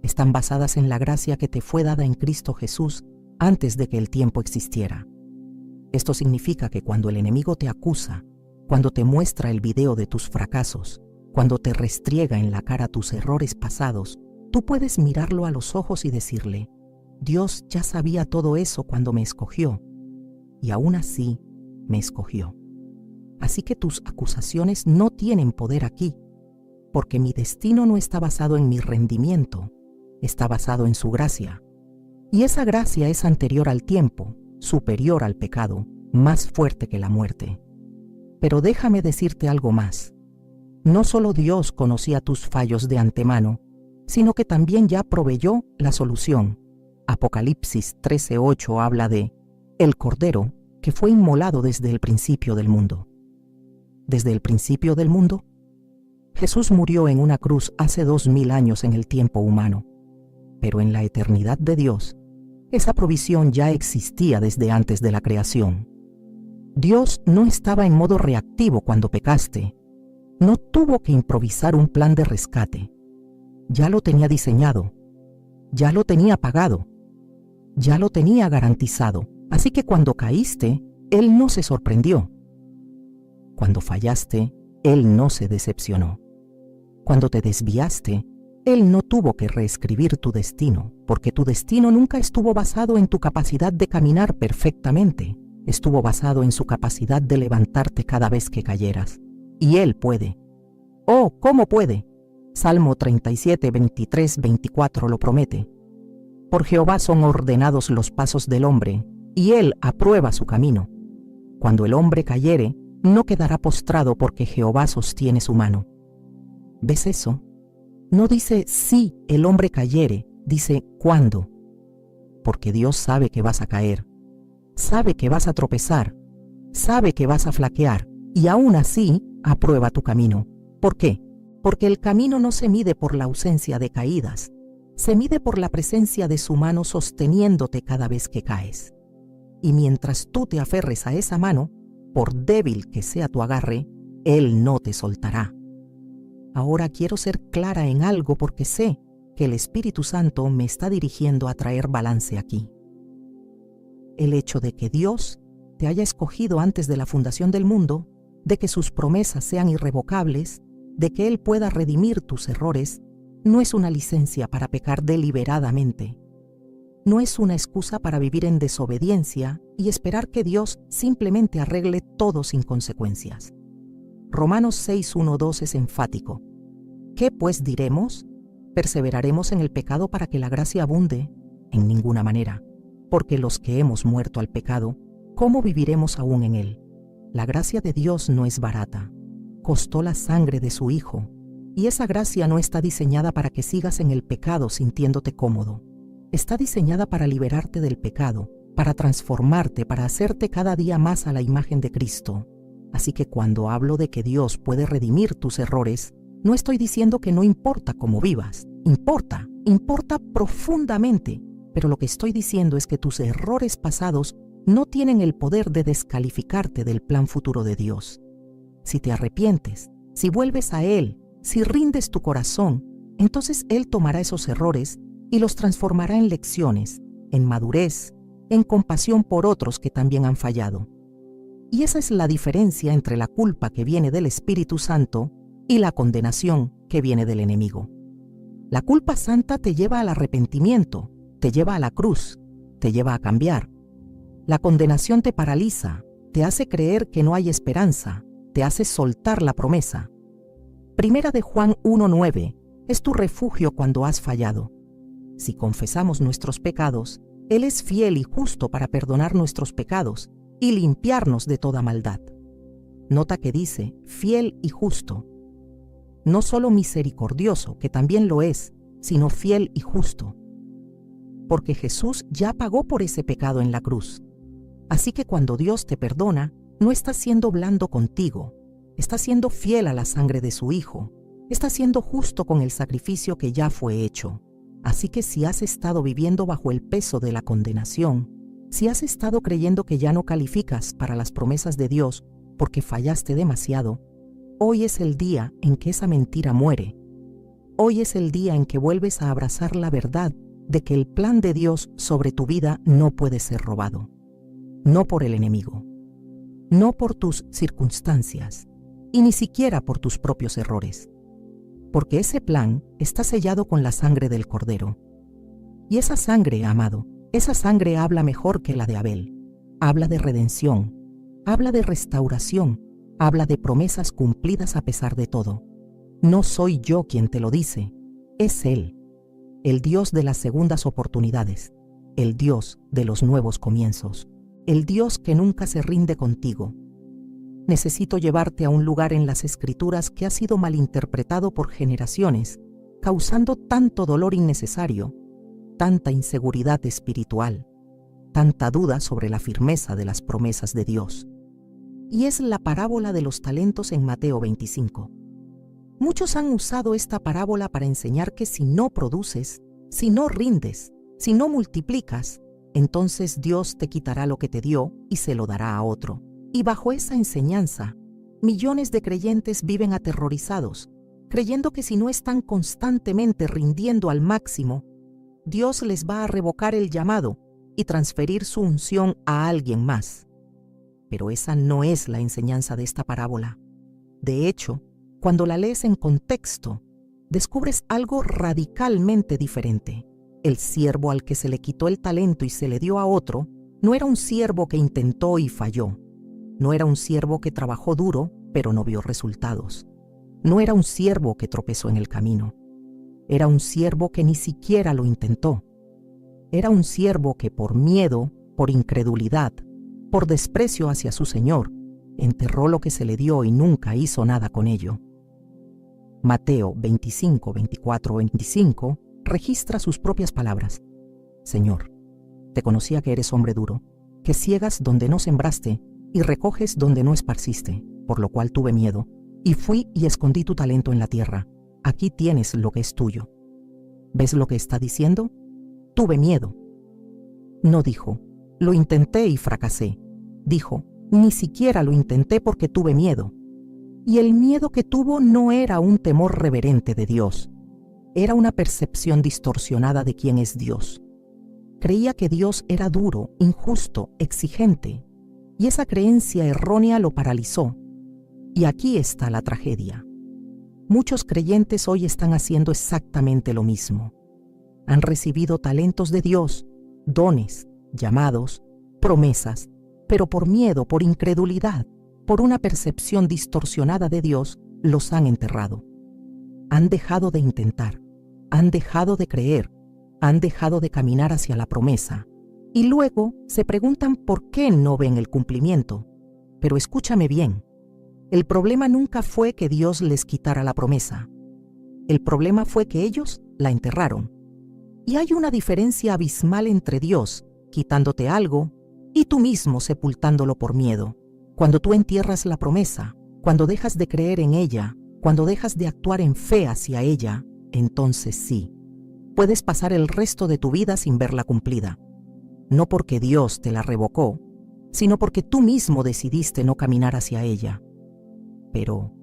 Están basadas en la gracia que te fue dada en Cristo Jesús antes de que el tiempo existiera. Esto significa que cuando el enemigo te acusa, cuando te muestra el video de tus fracasos, cuando te restriega en la cara tus errores pasados, tú puedes mirarlo a los ojos y decirle, Dios ya sabía todo eso cuando me escogió, y aún así me escogió. Así que tus acusaciones no tienen poder aquí, porque mi destino no está basado en mi rendimiento, está basado en su gracia. Y esa gracia es anterior al tiempo, superior al pecado, más fuerte que la muerte. Pero déjame decirte algo más. No solo Dios conocía tus fallos de antemano, sino que también ya proveyó la solución. Apocalipsis 13:8 habla de el Cordero que fue inmolado desde el principio del mundo. ¿Desde el principio del mundo? Jesús murió en una cruz hace 2000 años en el tiempo humano, pero en la eternidad de Dios, esa provisión ya existía desde antes de la creación. Dios no estaba en modo reactivo cuando pecaste. No tuvo que improvisar un plan de rescate. Ya lo tenía diseñado, ya lo tenía pagado, ya lo tenía garantizado. Así que cuando caíste, Él no se sorprendió. Cuando fallaste, Él no se decepcionó. Cuando te desviaste, Él no tuvo que reescribir tu destino, porque tu destino nunca estuvo basado en tu capacidad de caminar perfectamente. Estuvo basado en su capacidad de levantarte cada vez que cayeras. Y Él puede. ¡Oh, cómo puede! Salmo 37, 23, 24 lo promete. Por Jehová son ordenados los pasos del hombre, y Él aprueba su camino. Cuando el hombre cayere, no quedará postrado porque Jehová sostiene su mano. ¿Ves eso? No dice si el hombre cayere, dice cuándo. Porque Dios sabe que vas a caer, sabe que vas a tropezar, sabe que vas a flaquear, y aún así aprueba tu camino. ¿Por qué? porque el camino no se mide por la ausencia de caídas, se mide por la presencia de su mano sosteniéndote cada vez que caes. Y mientras tú te aferres a esa mano, por débil que sea tu agarre, Él no te soltará. Ahora quiero ser clara en algo porque sé que el Espíritu Santo me está dirigiendo a traer balance aquí. El hecho de que Dios te haya escogido antes de la fundación del mundo, de que sus promesas sean irrevocables, de que Él pueda redimir tus errores, no es una licencia para pecar deliberadamente. No es una excusa para vivir en desobediencia y esperar que Dios simplemente arregle todo sin consecuencias. Romanos 6:1-2 es enfático. ¿Qué pues diremos? ¿Perseveraremos en el pecado para que la gracia abunde? En ninguna manera, porque los que hemos muerto al pecado, ¿cómo viviremos aún en él? La gracia de Dios no es barata. Costó la sangre de su Hijo, y esa gracia no está diseñada para que sigas en el pecado sintiéndote cómodo. Está diseñada para liberarte del pecado, para transformarte, para hacerte cada día más a la imagen de Cristo. Así que cuando hablo de que Dios puede redimir tus errores, no estoy diciendo que no importa cómo vivas. Importa profundamente, pero lo que estoy diciendo es que tus errores pasados no tienen el poder de descalificarte del plan futuro de Dios. Si te arrepientes, si vuelves a Él, si rindes tu corazón, entonces Él tomará esos errores y los transformará en lecciones, en madurez, en compasión por otros que también han fallado. Y esa es la diferencia entre la culpa que viene del Espíritu Santo y la condenación que viene del enemigo. La culpa santa te lleva al arrepentimiento, te lleva a la cruz, te lleva a cambiar. La condenación te paraliza, te hace creer que no hay esperanza, te hace soltar la promesa. Primera de Juan 1:9 es tu refugio cuando has fallado. Si confesamos nuestros pecados, Él es fiel y justo para perdonar nuestros pecados y limpiarnos de toda maldad. Nota que dice fiel y justo. No solo misericordioso, que también lo es, sino fiel y justo. Porque Jesús ya pagó por ese pecado en la cruz. Así que cuando Dios te perdona, no está siendo blando contigo, está siendo fiel a la sangre de su Hijo, está siendo justo con el sacrificio que ya fue hecho. Así que si has estado viviendo bajo el peso de la condenación, si has estado creyendo que ya no calificas para las promesas de Dios porque fallaste demasiado, hoy es el día en que esa mentira muere. Hoy es el día en que vuelves a abrazar la verdad de que el plan de Dios sobre tu vida no puede ser robado. No por el enemigo, no por tus circunstancias y ni siquiera por tus propios errores. Porque ese plan está sellado con la sangre del Cordero. Y esa sangre, amado, esa sangre habla mejor que la de Abel. Habla de redención, habla de restauración, habla de promesas cumplidas a pesar de todo. No soy yo quien te lo dice, es Él, el Dios de las segundas oportunidades, el Dios de los nuevos comienzos, el Dios que nunca se rinde contigo. Necesito llevarte a un lugar en las Escrituras que ha sido malinterpretado por generaciones, causando tanto dolor innecesario, tanta inseguridad espiritual, tanta duda sobre la firmeza de las promesas de Dios. Y es la parábola de los talentos en Mateo 25. Muchos han usado esta parábola para enseñar que si no produces, si no rindes, si no multiplicas, entonces Dios te quitará lo que te dio y se lo dará a otro. Y bajo esa enseñanza, millones de creyentes viven aterrorizados, creyendo que si no están constantemente rindiendo al máximo, Dios les va a revocar el llamado y transferir su unción a alguien más. Pero esa no es la enseñanza de esta parábola. De hecho, cuando la lees en contexto, descubres algo radicalmente diferente. El siervo al que se le quitó el talento y se le dio a otro, no era un siervo que intentó y falló. No era un siervo que trabajó duro, pero no vio resultados. No era un siervo que tropezó en el camino. Era un siervo que ni siquiera lo intentó. Era un siervo que por miedo, por incredulidad, por desprecio hacia su Señor, enterró lo que se le dio y nunca hizo nada con ello. Mateo 25, 24, 25 registra sus propias palabras. Señor, te conocía que eres hombre duro, que ciegas donde no sembraste y recoges donde no esparciste, por lo cual tuve miedo, y fui y escondí tu talento en la tierra. Aquí tienes lo que es tuyo. ¿Ves lo que está diciendo? Tuve miedo. No dijo, lo intenté y fracasé. Dijo, ni siquiera lo intenté porque tuve miedo. Y el miedo que tuvo no era un temor reverente de Dios. Era una percepción distorsionada de quién es Dios. Creía que Dios era duro, injusto, exigente. Y esa creencia errónea lo paralizó. Y aquí está la tragedia. Muchos creyentes hoy están haciendo exactamente lo mismo. Han recibido talentos de Dios, dones, llamados, promesas, pero por miedo, por incredulidad, por una percepción distorsionada de Dios, los han enterrado. Han dejado de intentar, han dejado de creer, han dejado de caminar hacia la promesa. Y luego se preguntan por qué no ven el cumplimiento. Pero escúchame bien. El problema nunca fue que Dios les quitara la promesa. El problema fue que ellos la enterraron. Y hay una diferencia abismal entre Dios quitándote algo y tú mismo sepultándolo por miedo. Cuando tú entierras la promesa, cuando dejas de creer en ella, cuando dejas de actuar en fe hacia ella, entonces sí, puedes pasar el resto de tu vida sin verla cumplida. No porque Dios te la revocó, sino porque tú mismo decidiste no caminar hacia ella. Pero,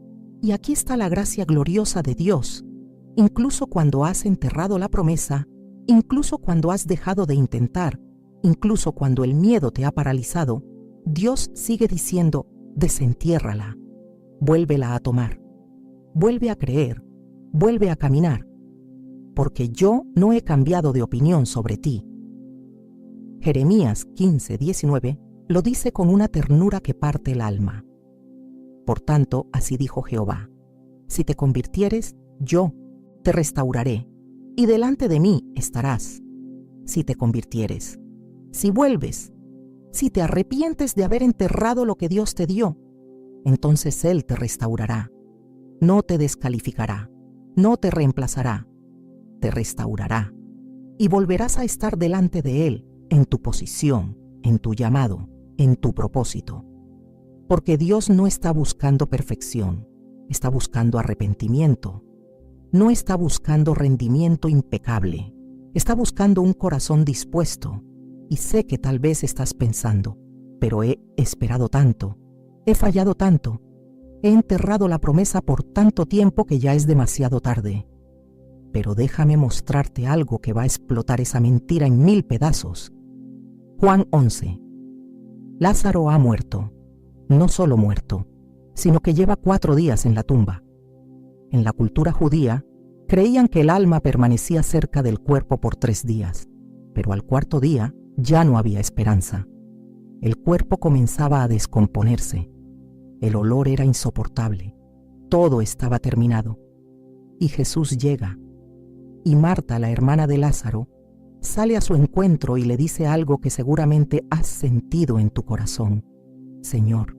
y aquí está la gracia gloriosa de Dios, incluso cuando has enterrado la promesa, incluso cuando has dejado de intentar, incluso cuando el miedo te ha paralizado, Dios sigue diciendo, desentiérrala, vuélvela a tomar, vuelve a creer, vuelve a caminar, porque yo no he cambiado de opinión sobre ti. Jeremías 15:19 lo dice con una ternura que parte el alma. Por tanto, así dijo Jehová, si te convirtieres, yo te restauraré, y delante de mí estarás. Si te convirtieres, si vuelves, si te arrepientes de haber enterrado lo que Dios te dio, entonces Él te restaurará. No te descalificará, no te reemplazará, te restaurará, y volverás a estar delante de Él, en tu posición, en tu llamado, en tu propósito. Porque Dios no está buscando perfección, está buscando arrepentimiento. No está buscando rendimiento impecable, está buscando un corazón dispuesto. Y sé que tal vez estás pensando, pero he esperado tanto, he fallado tanto, he enterrado la promesa por tanto tiempo que ya es demasiado tarde. Pero déjame mostrarte algo que va a explotar esa mentira en 1000 pedazos. Juan 11. Lázaro ha muerto. No solo muerto, sino que lleva 4 días en la tumba. En la cultura judía, creían que el alma permanecía cerca del cuerpo por 3 días, pero al 4.º día ya no había esperanza. El cuerpo comenzaba a descomponerse. El olor era insoportable. Todo estaba terminado. Y Jesús llega. Y Marta, la hermana de Lázaro, sale a su encuentro y le dice algo que seguramente has sentido en tu corazón. Señor,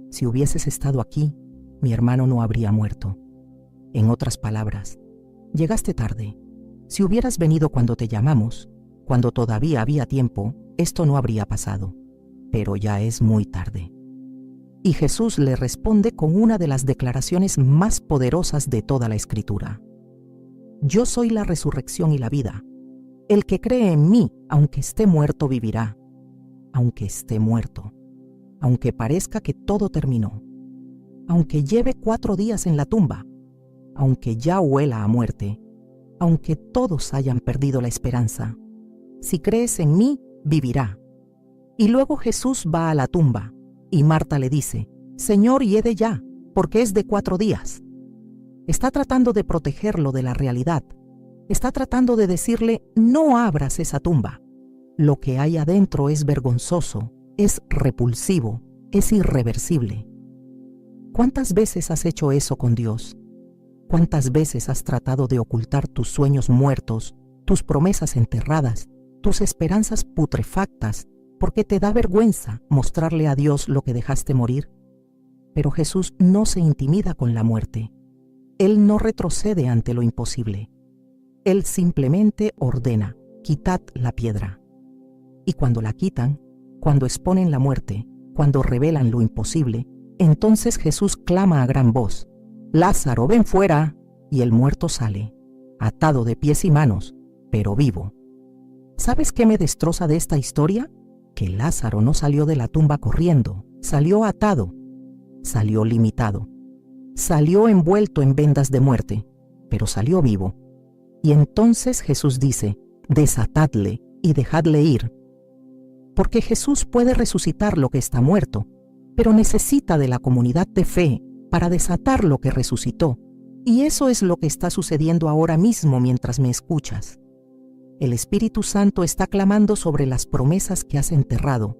si hubieses estado aquí, mi hermano no habría muerto. En otras palabras, llegaste tarde. Si hubieras venido cuando te llamamos, cuando todavía había tiempo, esto no habría pasado. Pero ya es muy tarde. Y Jesús le responde con una de las declaraciones más poderosas de toda la Escritura. Yo soy la resurrección y la vida. El que cree en mí, aunque esté muerto, vivirá. Aunque esté muerto. Aunque parezca que todo terminó, aunque lleve 4 días en la tumba, aunque ya huela a muerte, aunque todos hayan perdido la esperanza, si crees en mí, vivirá. Y luego Jesús va a la tumba, y Marta le dice, Señor, hiede ya, porque es de 4 días. Está tratando de protegerlo de la realidad. Está tratando de decirle, no abras esa tumba. Lo que hay adentro es vergonzoso. Es repulsivo, es irreversible. ¿Cuántas veces has hecho eso con Dios? ¿Cuántas veces has tratado de ocultar tus sueños muertos, tus promesas enterradas, tus esperanzas putrefactas, porque te da vergüenza mostrarle a Dios lo que dejaste morir? Pero Jesús no se intimida con la muerte. Él no retrocede ante lo imposible. Él simplemente ordena, quitad la piedra. Y cuando la quitan, cuando exponen la muerte, cuando revelan lo imposible, entonces Jesús clama a gran voz, Lázaro, ven fuera. Y el muerto sale, atado de pies y manos, pero vivo. ¿Sabes qué me destroza de esta historia? Que Lázaro no salió de la tumba corriendo, salió atado, salió limitado, salió envuelto en vendas de muerte, pero salió vivo. Y entonces Jesús dice, desatadle y dejadle ir. Porque Jesús puede resucitar lo que está muerto, pero necesita de la comunidad de fe para desatar lo que resucitó. Y eso es lo que está sucediendo ahora mismo mientras me escuchas. El Espíritu Santo está clamando sobre las promesas que has enterrado,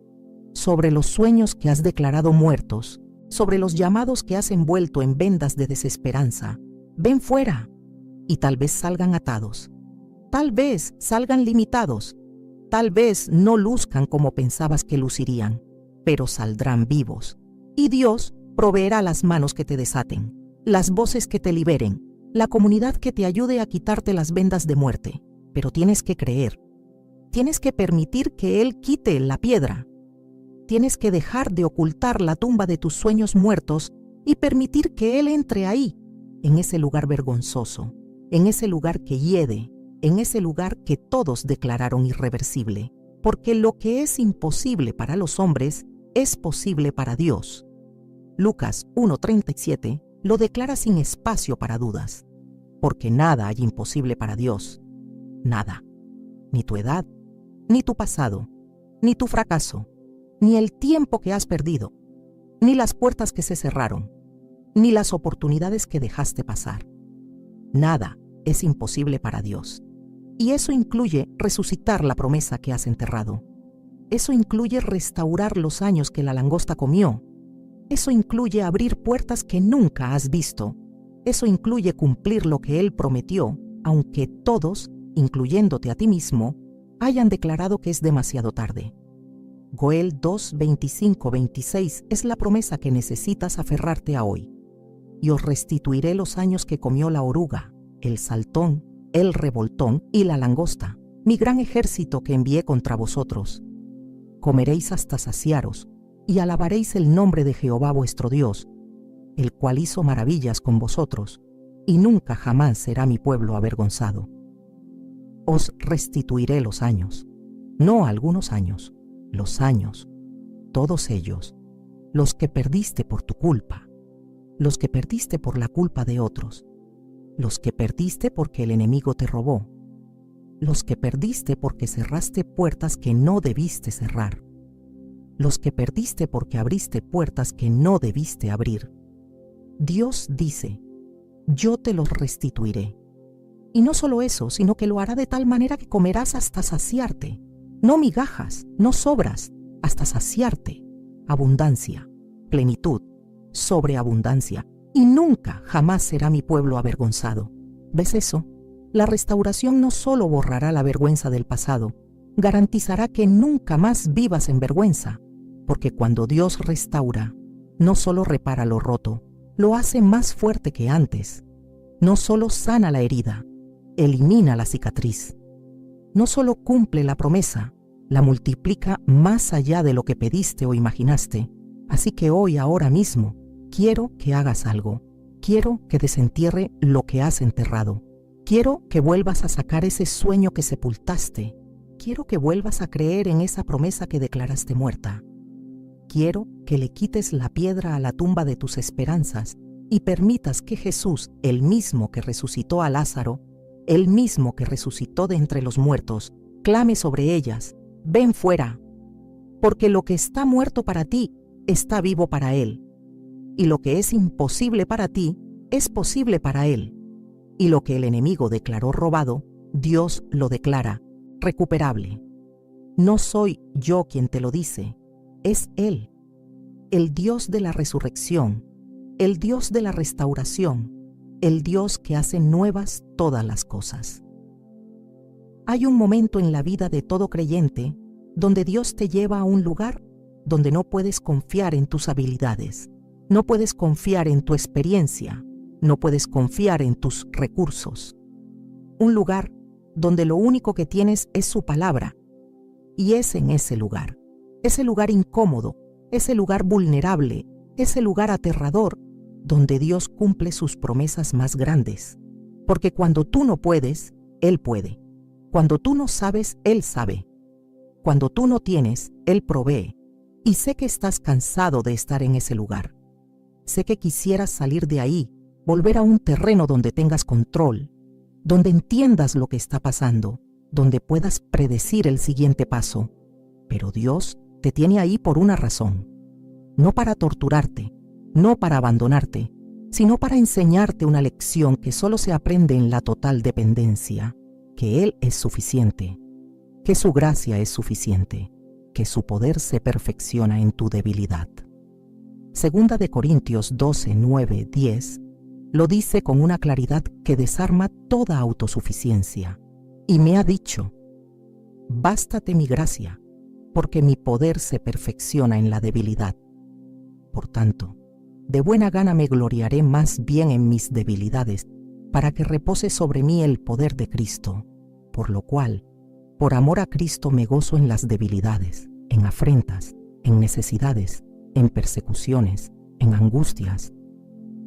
sobre los sueños que has declarado muertos, sobre los llamados que has envuelto en vendas de desesperanza. Ven fuera, y tal vez salgan atados, tal vez salgan limitados, tal vez no luzcan como pensabas que lucirían, pero saldrán vivos. Y Dios proveerá las manos que te desaten, las voces que te liberen, la comunidad que te ayude a quitarte las vendas de muerte. Pero tienes que creer, tienes que permitir que Él quite la piedra, tienes que dejar de ocultar la tumba de tus sueños muertos y permitir que Él entre ahí, en ese lugar vergonzoso, en ese lugar que hiede, en ese lugar que todos declararon irreversible, porque lo que es imposible para los hombres es posible para Dios. Lucas 1:37 lo declara sin espacio para dudas, porque nada hay imposible para Dios, nada, ni tu edad, ni tu pasado, ni tu fracaso, ni el tiempo que has perdido, ni las puertas que se cerraron, ni las oportunidades que dejaste pasar. Nada es imposible para Dios. Y eso incluye resucitar la promesa que has enterrado. Eso incluye restaurar los años que la langosta comió. Eso incluye abrir puertas que nunca has visto. Eso incluye cumplir lo que Él prometió, aunque todos, incluyéndote a ti mismo, hayan declarado que es demasiado tarde. Joel 2:25-26 es la promesa que necesitas aferrarte a hoy. Y os restituiré los años que comió la oruga, el saltón, el revoltón y la langosta, mi gran ejército que envié contra vosotros. Comeréis hasta saciaros, y alabaréis el nombre de Jehová vuestro Dios, el cual hizo maravillas con vosotros, y nunca jamás será mi pueblo avergonzado. Os restituiré los años, no algunos años, los años, todos ellos, los que perdiste por tu culpa, los que perdiste por la culpa de otros, los que perdiste porque el enemigo te robó, los que perdiste porque cerraste puertas que no debiste cerrar, los que perdiste porque abriste puertas que no debiste abrir. Dios dice, yo te los restituiré. Y no solo eso, sino que lo hará de tal manera que comerás hasta saciarte, no migajas, no sobras, hasta saciarte, abundancia, plenitud, sobreabundancia, y nunca jamás será mi pueblo avergonzado. ¿Ves eso? La restauración no solo borrará la vergüenza del pasado, garantizará que nunca más vivas en vergüenza, porque cuando Dios restaura, no solo repara lo roto, lo hace más fuerte que antes, no solo sana la herida, elimina la cicatriz, no solo cumple la promesa, la multiplica más allá de lo que pediste o imaginaste. Así que hoy, ahora mismo, quiero que hagas algo. Quiero que desentierre lo que has enterrado. Quiero que vuelvas a sacar ese sueño que sepultaste. Quiero que vuelvas a creer en esa promesa que declaraste muerta. Quiero que le quites la piedra a la tumba de tus esperanzas y permitas que Jesús, el mismo que resucitó a Lázaro, el mismo que resucitó de entre los muertos, clame sobre ellas, ven fuera, porque lo que está muerto para ti está vivo para Él, y lo que es imposible para ti es posible para Él, y lo que el enemigo declaró robado, Dios lo declara recuperable. No soy yo quien te lo dice, es Él, el Dios de la resurrección, el Dios de la restauración, el Dios que hace nuevas todas las cosas. Hay un momento en la vida de todo creyente donde Dios te lleva a un lugar donde no puedes confiar en tus habilidades, no puedes confiar en tu experiencia, no puedes confiar en tus recursos. Un lugar donde lo único que tienes es su palabra, y es en ese lugar incómodo, ese lugar vulnerable, ese lugar aterrador, donde Dios cumple sus promesas más grandes. Porque cuando tú no puedes, Él puede. Cuando tú no sabes, Él sabe. Cuando tú no tienes, Él provee. Y sé que estás cansado de estar en ese lugar. Sé que quisieras salir de ahí, volver a un terreno donde tengas control, donde entiendas lo que está pasando, donde puedas predecir el siguiente paso. Pero Dios te tiene ahí por una razón. No para torturarte, no para abandonarte, sino para enseñarte una lección que solo se aprende en la total dependencia, que Él es suficiente, que su gracia es suficiente, que su poder se perfecciona en tu debilidad. Segunda de Corintios 12, 9, 10 lo dice con una claridad que desarma toda autosuficiencia. Y me ha dicho: bástate mi gracia, porque mi poder se perfecciona en la debilidad. Por tanto, de buena gana me gloriaré más bien en mis debilidades, para que repose sobre mí el poder de Cristo, por lo cual, por amor a Cristo me gozo en las debilidades, en afrentas, en necesidades, en persecuciones, en angustias,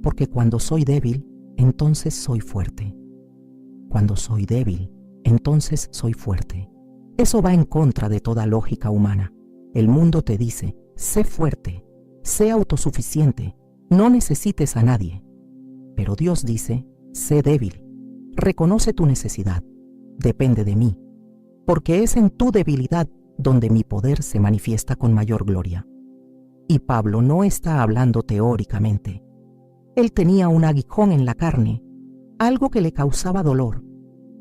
porque cuando soy débil, entonces soy fuerte. Cuando soy débil, entonces soy fuerte. Eso va en contra de toda lógica humana. El mundo te dice: sé fuerte, sé autosuficiente, no necesites a nadie. Pero Dios dice: sé débil, reconoce tu necesidad, depende de mí, porque es en tu debilidad donde mi poder se manifiesta con mayor gloria. Y Pablo no está hablando teóricamente. Él tenía un aguijón en la carne, algo que le causaba dolor,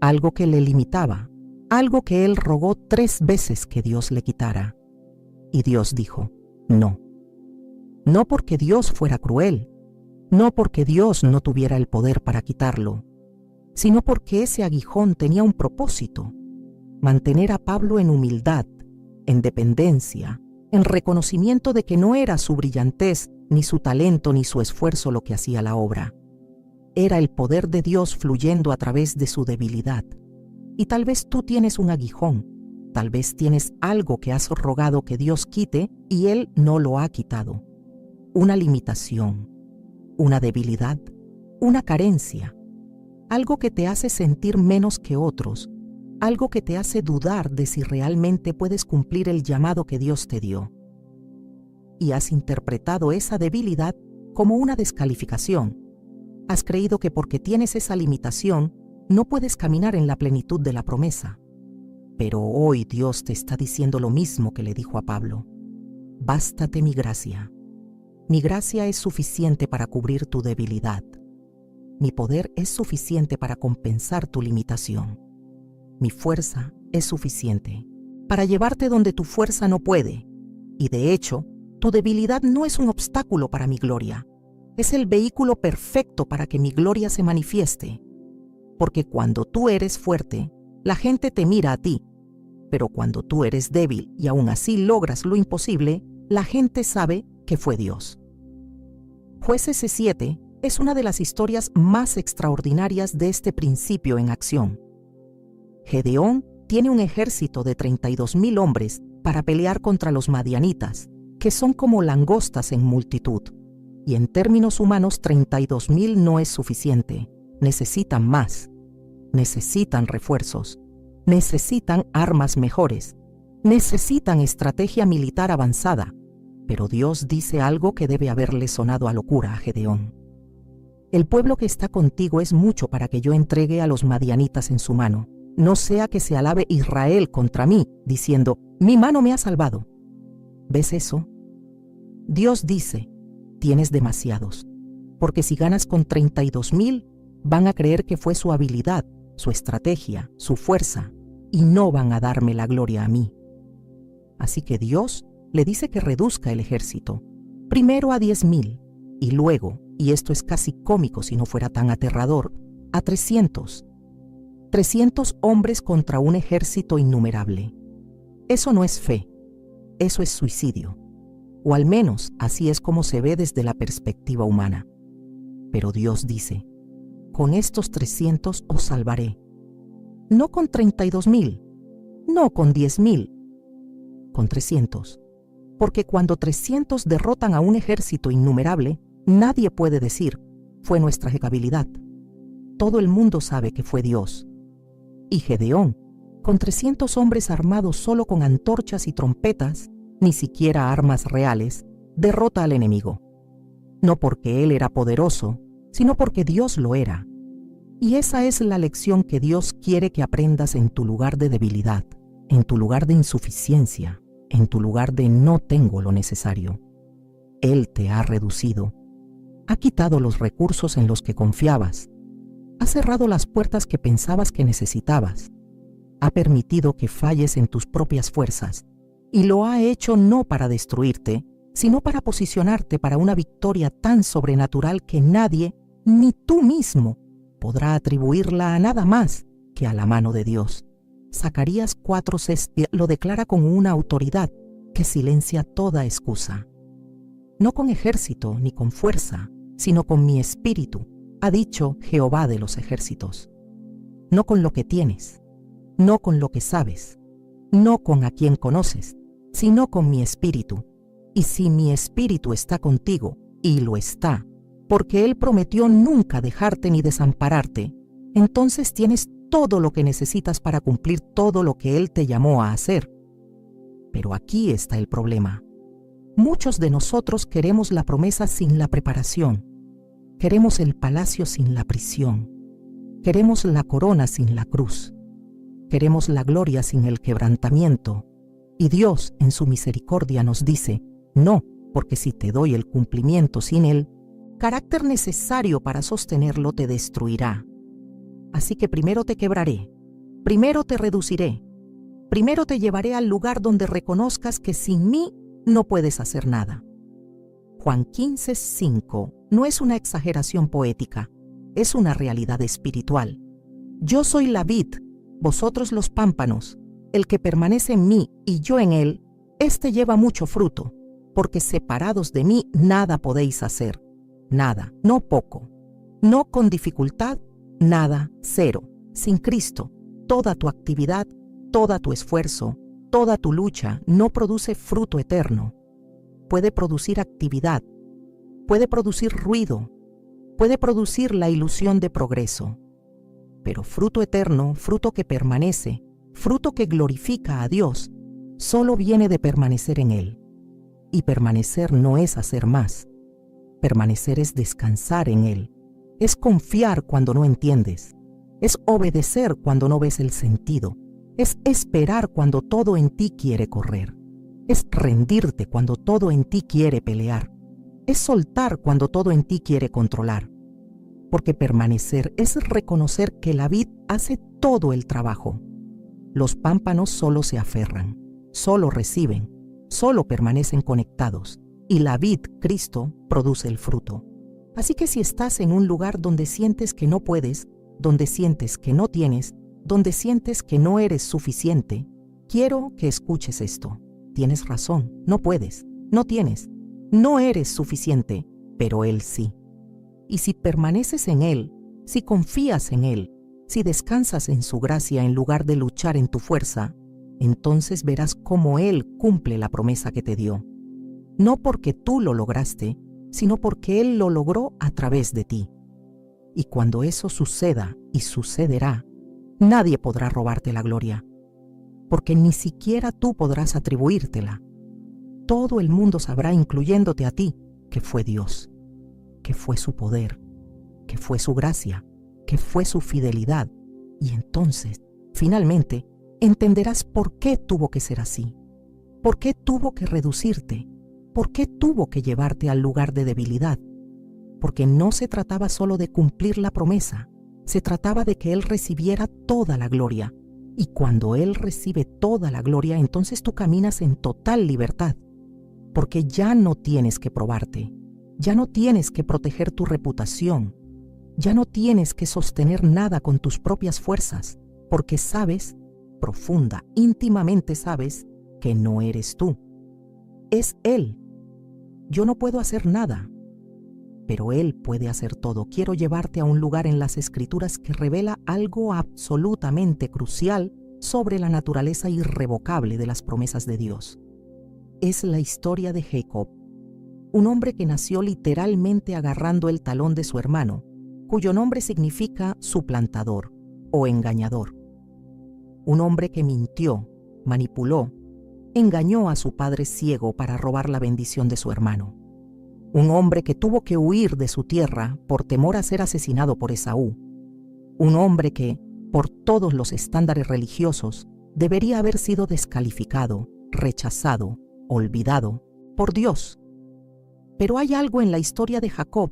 algo que le limitaba, algo que él rogó 3 veces que Dios le quitara. Y Dios dijo: no. No porque Dios fuera cruel, no porque Dios no tuviera el poder para quitarlo, sino porque ese aguijón tenía un propósito: mantener a Pablo en humildad, en dependencia, en reconocimiento de que no era su brillantez, ni su talento, ni su esfuerzo lo que hacía la obra. Era el poder de Dios fluyendo a través de su debilidad. Y tal vez tú tienes un aguijón, tal vez tienes algo que has rogado que Dios quite y Él no lo ha quitado. Una limitación, una debilidad, una carencia, algo que te hace sentir menos que otros, algo que te hace dudar de si realmente puedes cumplir el llamado que Dios te dio. Y has interpretado esa debilidad como una descalificación. Has creído que porque tienes esa limitación, no puedes caminar en la plenitud de la promesa. Pero hoy Dios te está diciendo lo mismo que le dijo a Pablo: bástate mi gracia. Mi gracia es suficiente para cubrir tu debilidad. Mi poder es suficiente para compensar tu limitación. Mi fuerza es suficiente para llevarte donde tu fuerza no puede. Y de hecho, tu debilidad no es un obstáculo para mi gloria. Es el vehículo perfecto para que mi gloria se manifieste. Porque cuando tú eres fuerte, la gente te mira a ti. Pero cuando tú eres débil y aún así logras lo imposible, la gente sabe que fue Dios. Jueces 7 es una de las historias más extraordinarias de este principio en acción. Gedeón tiene un ejército de 32,000 hombres para pelear contra los madianitas, que son como langostas en multitud. Y en términos humanos, 32,000 no es suficiente. Necesitan más. Necesitan refuerzos. Necesitan armas mejores. Necesitan estrategia militar avanzada. Pero Dios dice algo que debe haberle sonado a locura a Gedeón. El pueblo que está contigo es mucho para que yo entregue a los madianitas en su mano. No sea que se alabe Israel contra mí, diciendo: mi mano me ha salvado. ¿Ves eso? Dios dice: tienes demasiados, porque si ganas con 32,000, van a creer que fue su habilidad, su estrategia, su fuerza, y no van a darme la gloria a mí. Así que Dios le dice que reduzca el ejército, primero a 10,000, y luego, y esto es casi cómico si no fuera tan aterrador, a 300. 300 hombres contra un ejército innumerable. Eso no es fe, eso es suicidio. O al menos así es como se ve desde la perspectiva humana. Pero Dios dice: con estos 300 os salvaré. No con 32,000, no con 10,000, con 300. Porque cuando 300 derrotan a un ejército innumerable, Nadie puede decir, fue nuestra habilidad. Todo el mundo sabe que fue Dios. Y Gedeón, con 300 hombres armados solo con antorchas y trompetas, ni siquiera armas reales, derrota al enemigo. No porque él era poderoso, sino porque Dios lo era. Y esa es la lección que Dios quiere que aprendas en tu lugar de debilidad, en tu lugar de insuficiencia, en tu lugar de no tengo lo necesario. Él te ha reducido, ha quitado los recursos en los que confiabas, ha cerrado las puertas que pensabas que necesitabas, ha permitido que falles en tus propias fuerzas, y lo ha hecho no para destruirte, sino para posicionarte para una victoria tan sobrenatural que nadie, ni tú mismo, podrá atribuirla a nada más que a la mano de Dios. Zacarías 4:6 lo declara con una autoridad que silencia toda excusa. No con ejército ni con fuerza, sino con mi espíritu, ha dicho Jehová de los ejércitos. No con lo que tienes, no con lo que sabes, no con a quien conoces, sino con mi espíritu. Y si mi espíritu está contigo, y lo está, porque Él prometió nunca dejarte ni desampararte, entonces tienes todo lo que necesitas para cumplir todo lo que Él te llamó a hacer. Pero aquí está el problema. Muchos de nosotros queremos la promesa sin la preparación. Queremos el palacio sin la prisión. Queremos la corona sin la cruz. Queremos la gloria sin el quebrantamiento. Y Dios, en su misericordia, nos dice, no, porque si te doy el cumplimiento sin él, carácter necesario para sostenerlo te destruirá. Así que primero te quebraré, primero te reduciré, primero te llevaré al lugar donde reconozcas que sin mí no puedes hacer nada. Juan 15:5 no es una exageración poética, es una realidad espiritual. Yo soy la vid, vosotros los pámpanos. El que permanece en mí y yo en él, éste lleva mucho fruto, porque separados de mí nada podéis hacer. Nada, no poco. No con dificultad, nada, cero. Sin Cristo, toda tu actividad, todo tu esfuerzo, toda tu lucha no produce fruto eterno. Puede producir actividad, puede producir ruido, puede producir la ilusión de progreso. Pero fruto eterno, fruto que permanece, fruto que glorifica a Dios, solo viene de permanecer en Él. Y permanecer no es hacer más. Permanecer es descansar en Él. Es confiar cuando no entiendes. Es obedecer cuando no ves el sentido. Es esperar cuando todo en ti quiere correr. Es rendirte cuando todo en ti quiere pelear. Es soltar cuando todo en ti quiere controlar. Porque permanecer es reconocer que la vid hace todo el trabajo. Los pámpanos solo se aferran, solo reciben, solo permanecen conectados, y la vid, Cristo, produce el fruto. Así que si estás en un lugar donde sientes que no puedes, donde sientes que no tienes, donde sientes que no eres suficiente, quiero que escuches esto. Tienes razón, no puedes, no tienes, no eres suficiente, pero Él sí. Y si permaneces en Él, si confías en Él, si descansas en su gracia en lugar de luchar en tu fuerza, entonces verás cómo Él cumple la promesa que te dio. No porque tú lo lograste, sino porque Él lo logró a través de ti. Y cuando eso suceda, y sucederá, nadie podrá robarte la gloria, porque ni siquiera tú podrás atribuírtela. Todo el mundo sabrá, incluyéndote a ti, que fue Dios, que fue su poder, que fue su gracia, que fue su fidelidad, y entonces, finalmente, entenderás por qué tuvo que ser así, por qué tuvo que reducirte, por qué tuvo que llevarte al lugar de debilidad, porque no se trataba solo de cumplir la promesa, se trataba de que Él recibiera toda la gloria, y cuando Él recibe toda la gloria, entonces tú caminas en total libertad, porque ya no tienes que probarte, ya no tienes que proteger tu reputación, ya no tienes que sostener nada con tus propias fuerzas, porque sabes, profunda, íntimamente sabes, que no eres tú. Es Él. Yo no puedo hacer nada, pero Él puede hacer todo. Quiero llevarte a un lugar en las Escrituras que revela algo absolutamente crucial sobre la naturaleza irrevocable de las promesas de Dios. Es la historia de Jacob. un hombre que nació literalmente agarrando el talón de su hermano, cuyo nombre significa suplantador o engañador. Un hombre que mintió, manipuló, engañó a su padre ciego para robar la bendición de su hermano. Un hombre que tuvo que huir de su tierra por temor a ser asesinado por Esaú. Un hombre que, por todos los estándares religiosos, debería haber sido descalificado, rechazado, olvidado por Dios. Pero hay algo en la historia de Jacob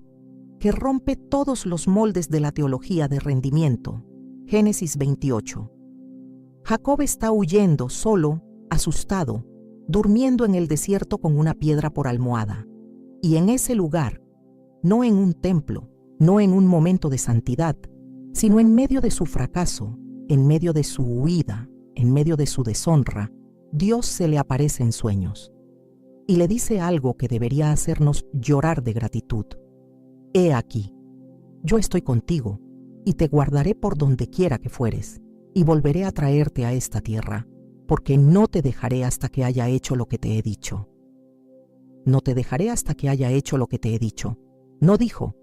que rompe todos los moldes de la teología de rendimiento. Génesis 28. Jacob está huyendo solo, asustado, durmiendo en el desierto con una piedra por almohada. Y en ese lugar, no en un templo, no en un momento de santidad, sino en medio de su fracaso, en medio de su huida, en medio de su deshonra, Dios se le aparece en sueños y le dice algo que debería hacernos llorar de gratitud. He aquí, yo estoy contigo y te guardaré por donde quiera que fueres, y volveré a traerte a esta tierra, porque no te dejaré hasta que haya hecho lo que te he dicho. No te dejaré hasta que haya hecho lo que te he dicho. No dijo,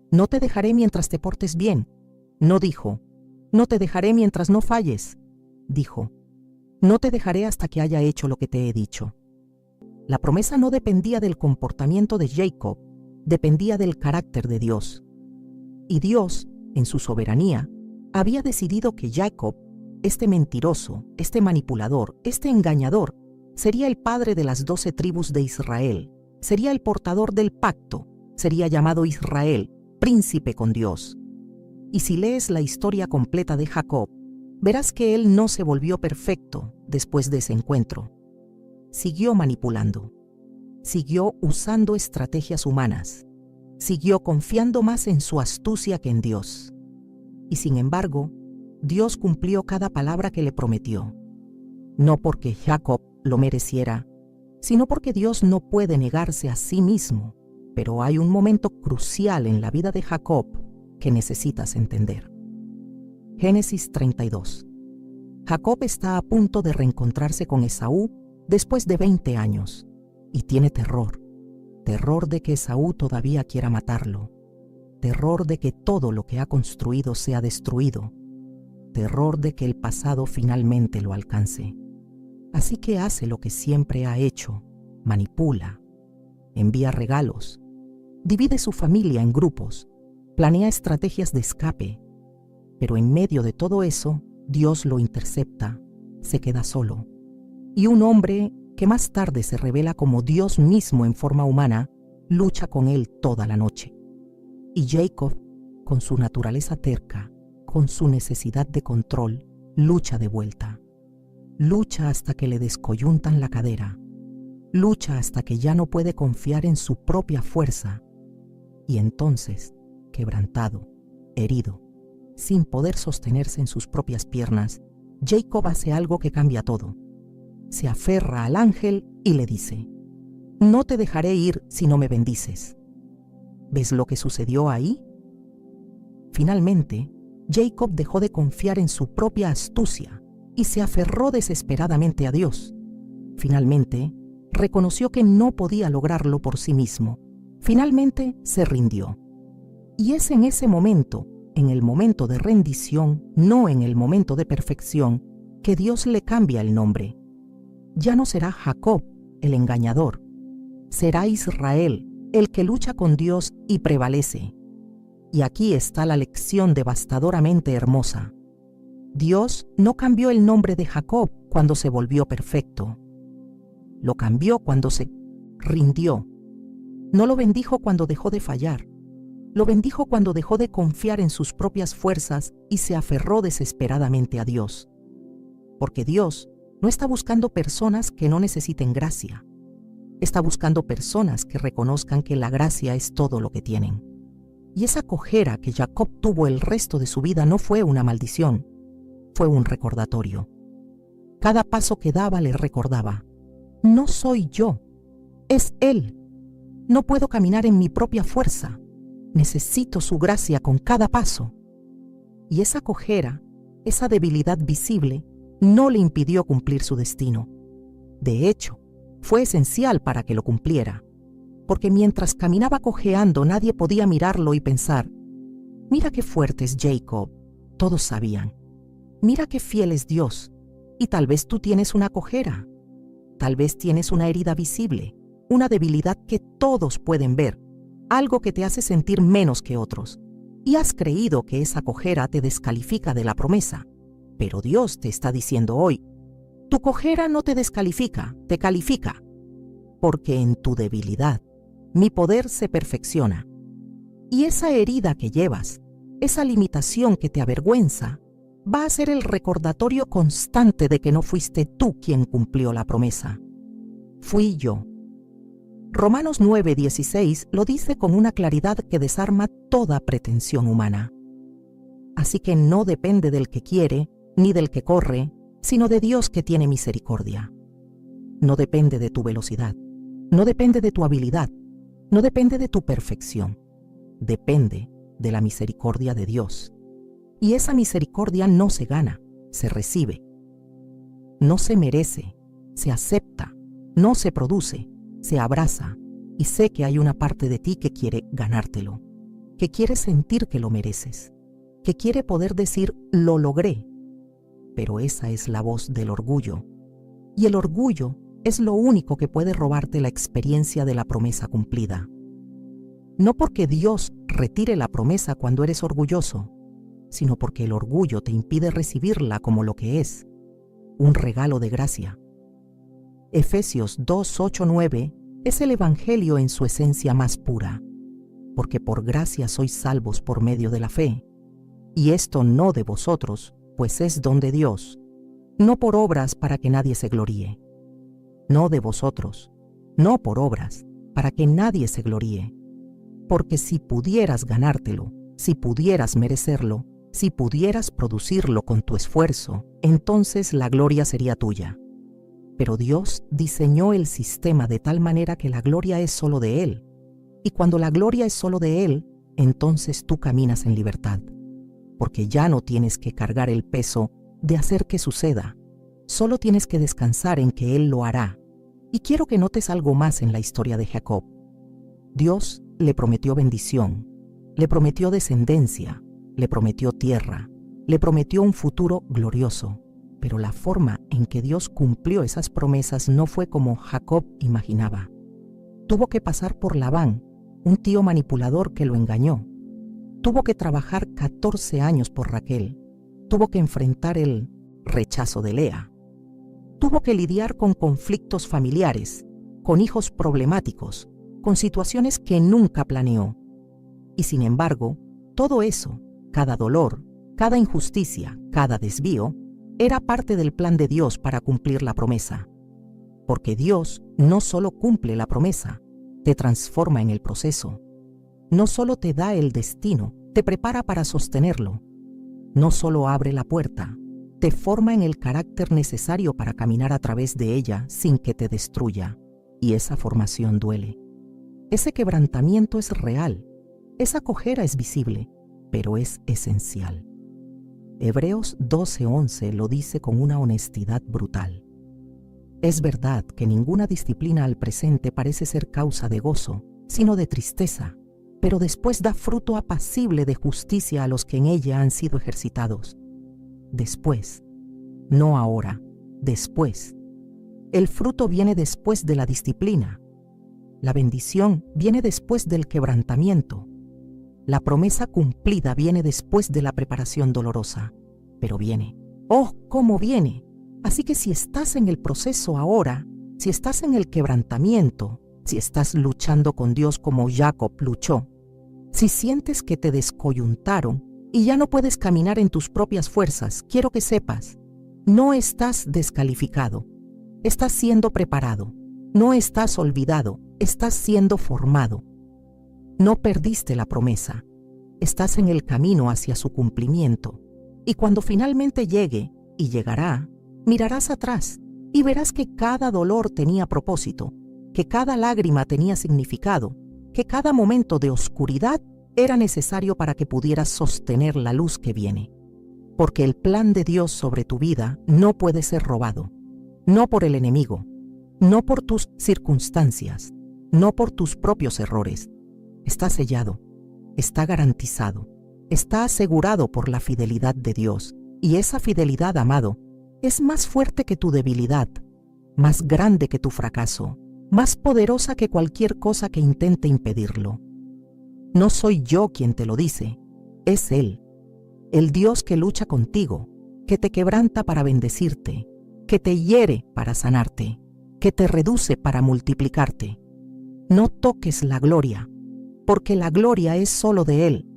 no te dejaré mientras te portes bien. No dijo, no te dejaré mientras no falles. Dijo, no te dejaré hasta que haya hecho lo que te he dicho. La promesa no dependía del comportamiento de Jacob, dependía del carácter de Dios. Y Dios, en su soberanía, había decidido que Jacob, este mentiroso, este manipulador, este engañador, sería el padre de las 12 tribus de Israel, sería el portador del pacto, sería llamado Israel, príncipe con Dios. Y si lees la historia completa de Jacob, verás que él no se volvió perfecto después de ese encuentro. Siguió manipulando, siguió usando estrategias humanas, siguió confiando más en su astucia que en Dios. Y sin embargo, Dios cumplió cada palabra que le prometió. No porque Jacob lo mereciera, sino porque Dios no puede negarse a sí mismo. Pero hay un momento crucial en la vida de Jacob que necesitas entender. Génesis 32. Jacob está a punto de reencontrarse con Esaú después de 20 años y tiene terror. Terror de que Esaú todavía quiera matarlo. Terror de que todo lo que ha construido sea destruido. Terror de que el pasado finalmente lo alcance. Así que hace lo que siempre ha hecho, manipula, envía regalos, divide su familia en grupos, planea estrategias de escape. Pero en medio de todo eso, Dios lo intercepta, se queda solo. Y un hombre que más tarde se revela como Dios mismo en forma humana, lucha con él toda la noche. Y Jacob, con su naturaleza terca, con su necesidad de control, lucha de vuelta. Lucha hasta que le descoyuntan la cadera. Lucha hasta que ya no puede confiar en su propia fuerza. Y entonces, quebrantado, herido, sin poder sostenerse en sus propias piernas, Jacob hace algo que cambia todo. Se aferra al ángel y le dice, «No te dejaré ir si no me bendices». ¿Ves lo que sucedió ahí? Finalmente, Jacob dejó de confiar en su propia astucia y se aferró desesperadamente a Dios. Finalmente, reconoció que no podía lograrlo por sí mismo. Finalmente, se rindió. Y es en ese momento, en el momento de rendición, no en el momento de perfección, que Dios le cambia el nombre. Ya no será Jacob, el engañador. Será Israel, el que lucha con Dios y prevalece. Y aquí está la lección devastadoramente hermosa. Dios no cambió el nombre de Jacob cuando se volvió perfecto. Lo cambió cuando se rindió. No lo bendijo cuando dejó de fallar. Lo bendijo cuando dejó de confiar en sus propias fuerzas y se aferró desesperadamente a Dios. Porque Dios no está buscando personas que no necesiten gracia. Está buscando personas que reconozcan que la gracia es todo lo que tienen. Y esa cojera que Jacob tuvo el resto de su vida no fue una maldición, fue un recordatorio. Cada paso que daba le recordaba, no soy yo, es Él. No puedo caminar en mi propia fuerza, necesito su gracia con cada paso. Y esa cojera, esa debilidad visible, no le impidió cumplir su destino. De hecho, fue esencial para que lo cumpliera. porque mientras caminaba cojeando nadie podía mirarlo y pensar: mira qué fuerte es Jacob. Todos sabían. Mira qué fiel es Dios. Y tal vez tú tienes una cojera. Tal vez tienes una herida visible, una debilidad que todos pueden ver, algo que te hace sentir menos que otros. Y has creído que esa cojera te descalifica de la promesa. Pero Dios te está diciendo hoy: tu cojera no te descalifica, te califica. Porque en tu debilidad, mi poder se perfecciona. Y esa herida que llevas, esa limitación que te avergüenza, va a ser el recordatorio constante de que no fuiste tú quien cumplió la promesa. Fui yo. Romanos 9:16 lo dice con una claridad que desarma toda pretensión humana. Así que no depende del que quiere, ni del que corre, sino de Dios que tiene misericordia. No depende de tu velocidad, no depende de tu habilidad, no depende de tu perfección. Depende de la misericordia de Dios. Y esa misericordia no se gana, se recibe. No se merece, se acepta, no se produce, se abraza. Y sé que hay una parte de ti que quiere ganártelo, que quiere sentir que lo mereces, que quiere poder decir: lo logré. Pero esa es la voz del orgullo. Y el orgullo es lo único que puede robarte la experiencia de la promesa cumplida. No porque Dios retire la promesa cuando eres orgulloso, sino porque el orgullo te impide recibirla como lo que es, un regalo de gracia. Efesios 2:8-9 es el Evangelio en su esencia más pura, porque por gracia sois salvos por medio de la fe, y esto no de vosotros, pues es don de Dios, no por obras para que nadie se gloríe. No de vosotros, no por obras, para que nadie se gloríe. Porque si pudieras ganártelo, si pudieras merecerlo, si pudieras producirlo con tu esfuerzo, entonces la gloria sería tuya. Pero Dios diseñó el sistema de tal manera que la gloria es solo de Él. Y cuando la gloria es solo de Él, entonces tú caminas en libertad. Porque ya no tienes que cargar el peso de hacer que suceda. Solo tienes que descansar en que Él lo hará. Y quiero que notes algo más en la historia de Jacob. Dios le prometió bendición, le prometió descendencia, le prometió tierra, le prometió un futuro glorioso. Pero la forma en que Dios cumplió esas promesas no fue como Jacob imaginaba. Tuvo que pasar por Labán, un tío manipulador que lo engañó. Tuvo que trabajar 14 años por Raquel. Tuvo que enfrentar el rechazo de Lea. Tuvo que lidiar con conflictos familiares, con hijos problemáticos, con situaciones que nunca planeó. Y sin embargo, todo eso, cada dolor, cada injusticia, cada desvío, era parte del plan de Dios para cumplir la promesa. Porque Dios no solo cumple la promesa, te transforma en el proceso. No solo te da el destino, te prepara para sostenerlo. No solo abre la puerta, te forma en el carácter necesario para caminar a través de ella sin que te destruya. Y esa formación duele. Ese quebrantamiento es real. Esa cojera es visible, pero es esencial. Hebreos 12:11 lo dice con una honestidad brutal. Es verdad que ninguna disciplina al presente parece ser causa de gozo, sino de tristeza, pero después da fruto apacible de justicia a los que en ella han sido ejercitados. Después, no ahora, después. El fruto viene después de la disciplina. La bendición viene después del quebrantamiento. La promesa cumplida viene después de la preparación dolorosa, pero viene. ¡Oh, cómo viene! Así que si estás en el proceso ahora, si estás en el quebrantamiento, si estás luchando con Dios como Jacob luchó, si sientes que te descoyuntaron y ya no puedes caminar en tus propias fuerzas, quiero que sepas, no estás descalificado, estás siendo preparado, no estás olvidado, estás siendo formado. No perdiste la promesa, estás en el camino hacia su cumplimiento, y cuando finalmente llegue, y llegará, mirarás atrás y verás que cada dolor tenía propósito, que cada lágrima tenía significado, que cada momento de oscuridad era necesario para que pudieras sostener la luz que viene. Porque el plan de Dios sobre tu vida no puede ser robado, no por el enemigo, no por tus circunstancias, no por tus propios errores. Está sellado, está garantizado, está asegurado por la fidelidad de Dios. Y esa fidelidad, amado, es más fuerte que tu debilidad, más grande que tu fracaso, más poderosa que cualquier cosa que intente impedirlo. No soy yo quien te lo dice, es Él, el Dios que lucha contigo, que te quebranta para bendecirte, que te hiere para sanarte, que te reduce para multiplicarte. No toques la gloria, porque la gloria es solo de Él.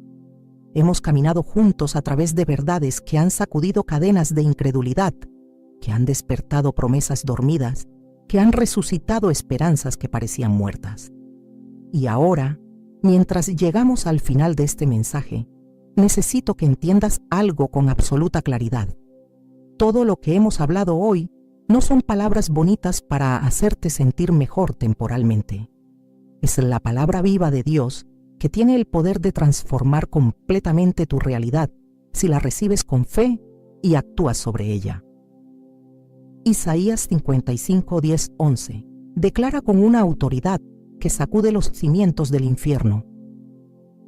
Hemos caminado juntos a través de verdades que han sacudido cadenas de incredulidad, que han despertado promesas dormidas, que han resucitado esperanzas que parecían muertas. Y ahora, mientras llegamos al final de este mensaje, necesito que entiendas algo con absoluta claridad. Todo lo que hemos hablado hoy no son palabras bonitas para hacerte sentir mejor temporalmente. Es la palabra viva de Dios que tiene el poder de transformar completamente tu realidad si la recibes con fe y actúas sobre ella. Isaías 55, 10, 11 declara con una autoridad que sacude los cimientos del infierno.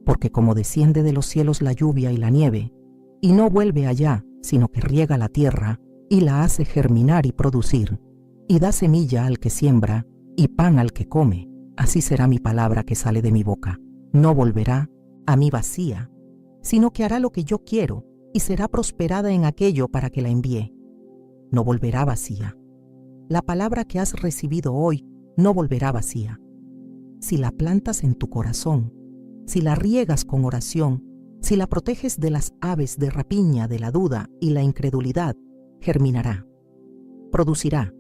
Porque como desciende de los cielos la lluvia y la nieve, y no vuelve allá, sino que riega la tierra y la hace germinar y producir, y da semilla al que siembra y pan al que come, así será mi palabra que sale de mi boca. No volverá a mí vacía, sino que hará lo que yo quiero y será prosperada en aquello para que la envíe. No volverá vacía. La palabra que has recibido hoy no volverá vacía. Si la plantas en tu corazón, si la riegas con oración, si la proteges de las aves de rapiña, de la duda y la incredulidad, germinará, producirá,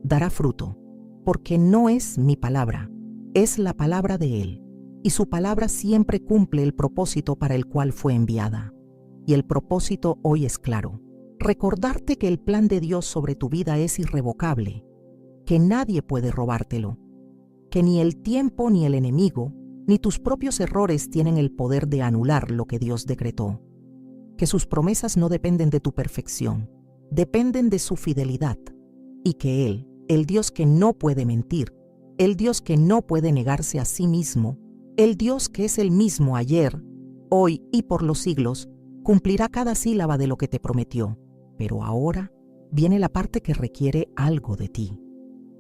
dará fruto, porque no es mi palabra, es la palabra de Él, y su palabra siempre cumple el propósito para el cual fue enviada. Y el propósito hoy es claro: recordarte que el plan de Dios sobre tu vida es irrevocable, que nadie puede robártelo, que ni el tiempo ni el enemigo, ni tus propios errores tienen el poder de anular lo que Dios decretó, que sus promesas no dependen de tu perfección, dependen de su fidelidad, y que Él, el Dios que no puede mentir, el Dios que no puede negarse a sí mismo, el Dios que es el mismo ayer, hoy y por los siglos, cumplirá cada sílaba de lo que te prometió. Pero ahora viene la parte que requiere algo de ti.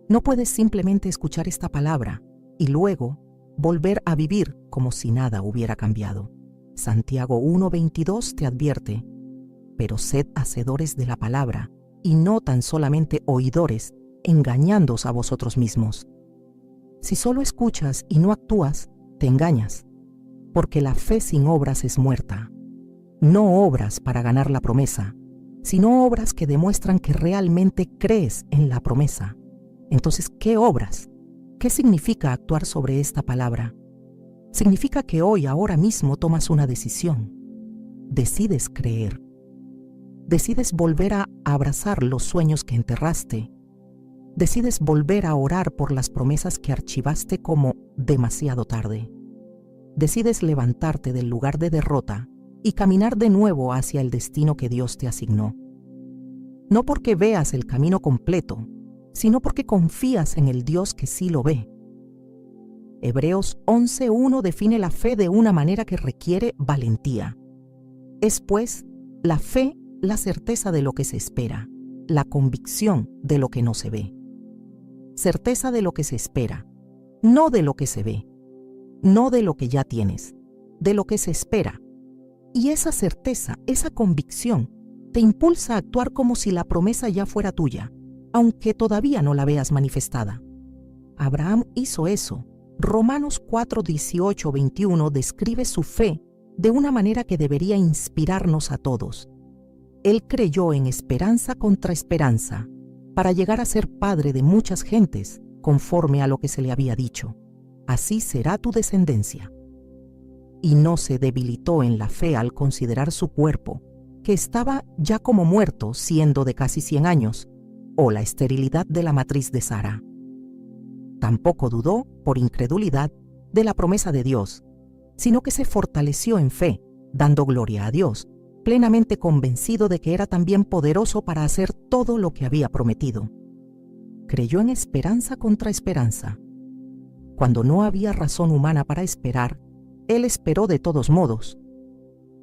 No puedes simplemente escuchar esta palabra y luego volver a vivir como si nada hubiera cambiado. Santiago 1:22 te advierte: pero sed hacedores de la palabra y no tan solamente oidores, engañándoos a vosotros mismos. Si solo escuchas y no actúas, te engañas, porque la fe sin obras es muerta. No obras para ganar la promesa, sino obras que demuestran que realmente crees en la promesa. Entonces, ¿qué obras? ¿Qué significa actuar sobre esta palabra? Significa que hoy, ahora mismo, tomas una decisión. Decides creer. Decides volver a abrazar los sueños que enterraste. Decides volver a orar por las promesas que archivaste como demasiado tarde. Decides levantarte del lugar de derrota y caminar de nuevo hacia el destino que Dios te asignó. No porque veas el camino completo, sino porque confías en el Dios que sí lo ve. Hebreos 11:1 define la fe de una manera que requiere valentía. Es pues la fe la certeza de lo que se espera, la convicción de lo que no se ve. Certeza de lo que se espera, no de lo que se ve, no de lo que ya tienes, de lo que se espera. Y esa certeza, esa convicción, te impulsa a actuar como si la promesa ya fuera tuya, aunque todavía no la veas manifestada. Abraham hizo eso. Romanos 4:18-21 describe su fe de una manera que debería inspirarnos a todos. Él creyó en esperanza contra esperanza, para llegar a ser padre de muchas gentes, conforme a lo que se le había dicho: así será tu descendencia. Y no se debilitó en la fe al considerar su cuerpo, que estaba ya como muerto, siendo de casi 100 años, o la esterilidad de la matriz de Sara. Tampoco dudó, por incredulidad, de la promesa de Dios, sino que se fortaleció en fe, dando gloria a Dios, plenamente convencido de que era también poderoso para hacer todo lo que había prometido. Creyó en esperanza contra esperanza. Cuando no había razón humana para esperar, él esperó de todos modos.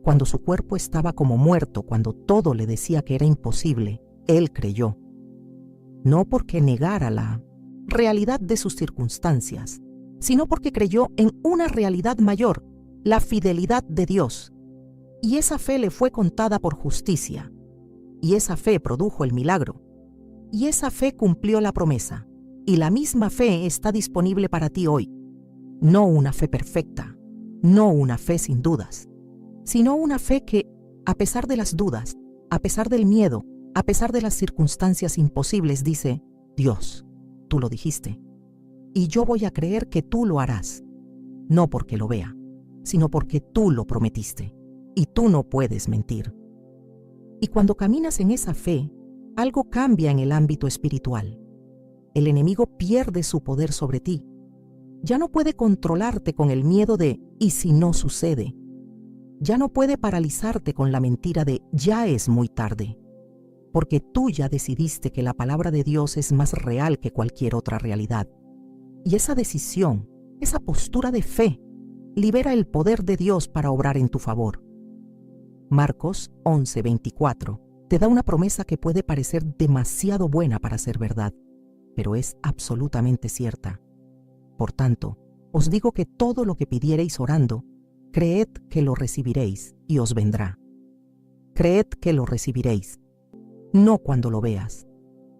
Cuando su cuerpo estaba como muerto, cuando todo le decía que era imposible, él creyó. No porque negara la realidad de sus circunstancias, sino porque creyó en una realidad mayor, la fidelidad de Dios. Y esa fe le fue contada por justicia. Y esa fe produjo el milagro. Y esa fe cumplió la promesa. Y la misma fe está disponible para ti hoy. No una fe perfecta, no una fe sin dudas, sino una fe que, a pesar de las dudas, a pesar del miedo, a pesar de las circunstancias imposibles, dice: Dios, tú lo dijiste, y yo voy a creer que tú lo harás, no porque lo vea, sino porque tú lo prometiste, y tú no puedes mentir. Y cuando caminas en esa fe, algo cambia en el ámbito espiritual. El enemigo pierde su poder sobre ti. Ya no puede controlarte con el miedo de ¿y si no sucede? Ya no puede paralizarte con la mentira de ya es muy tarde, porque tú ya decidiste que la palabra de Dios es más real que cualquier otra realidad. Y esa decisión, esa postura de fe, libera el poder de Dios para obrar en tu favor. Marcos 11:24 te da una promesa que puede parecer demasiado buena para ser verdad, pero es absolutamente cierta. Por tanto, os digo que todo lo que pidiereis orando, creed que lo recibiréis y os vendrá. Creed que lo recibiréis, no cuando lo veas,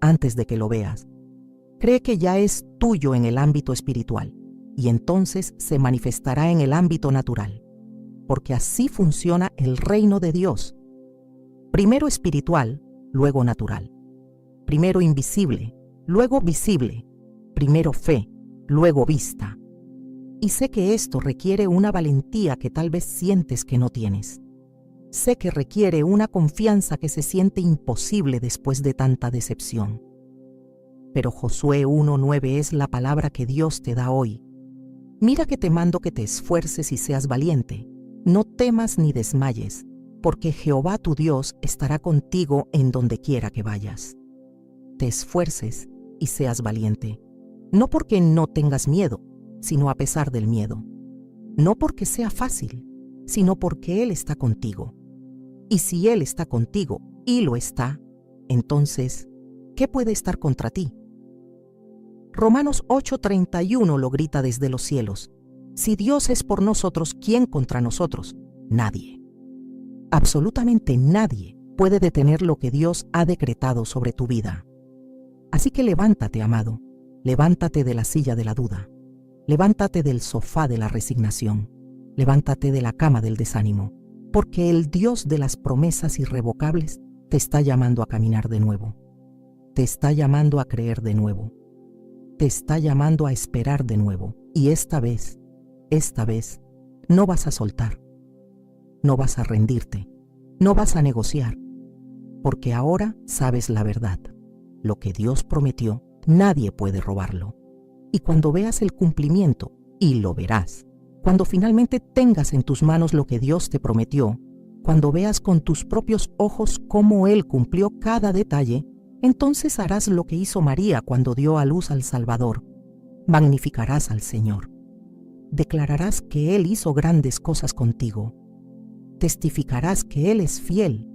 antes de que lo veas. Cree que ya es tuyo en el ámbito espiritual y entonces se manifestará en el ámbito natural, porque así funciona el reino de Dios. Primero espiritual, luego natural. Primero invisible, luego visible. Primero fe, luego vista. Y sé que esto requiere una valentía que tal vez sientes que no tienes. Sé que requiere una confianza que se siente imposible después de tanta decepción. Pero Josué 1:9 es la palabra que Dios te da hoy. Mira que te mando que te esfuerces y seas valiente. No temas ni desmayes, porque Jehová tu Dios estará contigo en donde quiera que vayas. Te esfuerces y seas valiente. No porque no tengas miedo, sino a pesar del miedo. No porque sea fácil, sino porque Él está contigo. Y si Él está contigo, y lo está, entonces, ¿qué puede estar contra ti? Romanos 8:31 lo grita desde los cielos. Si Dios es por nosotros, ¿quién contra nosotros? Nadie. Absolutamente nadie puede detener lo que Dios ha decretado sobre tu vida. Así que levántate, amado. Levántate de la silla de la duda. Levántate del sofá de la resignación. Levántate de la cama del desánimo, porque el Dios de las promesas irrevocables te está llamando a caminar de nuevo. Te está llamando a creer de nuevo. Te está llamando a esperar de nuevo. Y esta vez, no vas a soltar. No vas a rendirte. No vas a negociar. Porque ahora sabes la verdad. Lo que Dios prometió, nadie puede robarlo. Y cuando veas el cumplimiento, y lo verás, cuando finalmente tengas en tus manos lo que Dios te prometió, cuando veas con tus propios ojos cómo Él cumplió cada detalle, entonces harás lo que hizo María cuando dio a luz al Salvador. Magnificarás al Señor. Declararás que Él hizo grandes cosas contigo. Testificarás que Él es fiel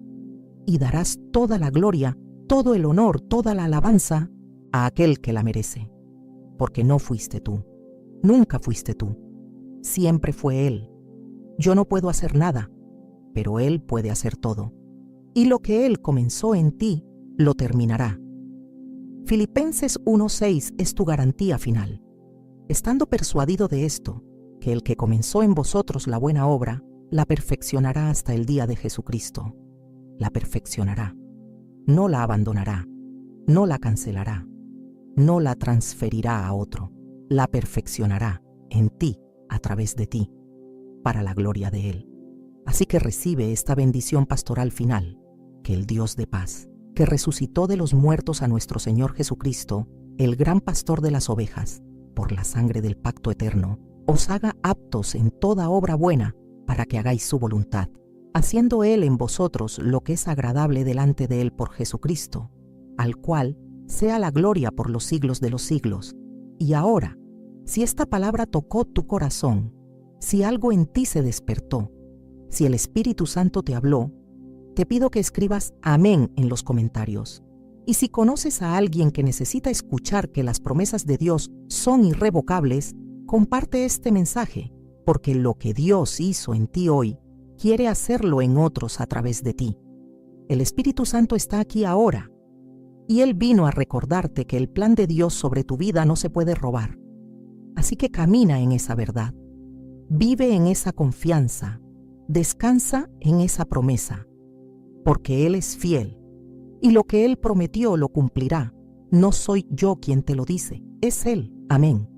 y darás toda la gloria, todo el honor, toda la alabanza a aquel que la merece. Porque no fuiste tú, nunca fuiste tú, siempre fue Él. Yo no puedo hacer nada, pero Él puede hacer todo. Y lo que Él comenzó en ti, lo terminará. Filipenses 1:6 es tu garantía final. Estando persuadido de esto, que el que comenzó en vosotros la buena obra, la perfeccionará hasta el día de Jesucristo. La perfeccionará. No la abandonará. No la cancelará. No la transferirá a otro. La perfeccionará en ti, a través de ti, para la gloria de Él. Así que recibe esta bendición pastoral final, que el Dios de paz, que resucitó de los muertos a nuestro Señor Jesucristo, el gran pastor de las ovejas, por la sangre del pacto eterno, os haga aptos en toda obra buena, para que hagáis su voluntad, haciendo Él en vosotros lo que es agradable delante de Él por Jesucristo, al cual sea la gloria por los siglos de los siglos, y ahora, Si esta palabra tocó tu corazón, si algo en ti se despertó, si el Espíritu Santo te habló, te pido que escribas amén en los comentarios. Y si conoces a alguien que necesita escuchar que las promesas de Dios son irrevocables, comparte este mensaje, porque lo que Dios hizo en ti hoy, quiere hacerlo en otros a través de ti. El Espíritu Santo está aquí ahora, y Él vino a recordarte que el plan de Dios sobre tu vida no se puede robar. Así que camina en esa verdad, vive en esa confianza, descansa en esa promesa, porque Él es fiel, y lo que Él prometió lo cumplirá. No soy yo quien te lo dice, es Él. Amén.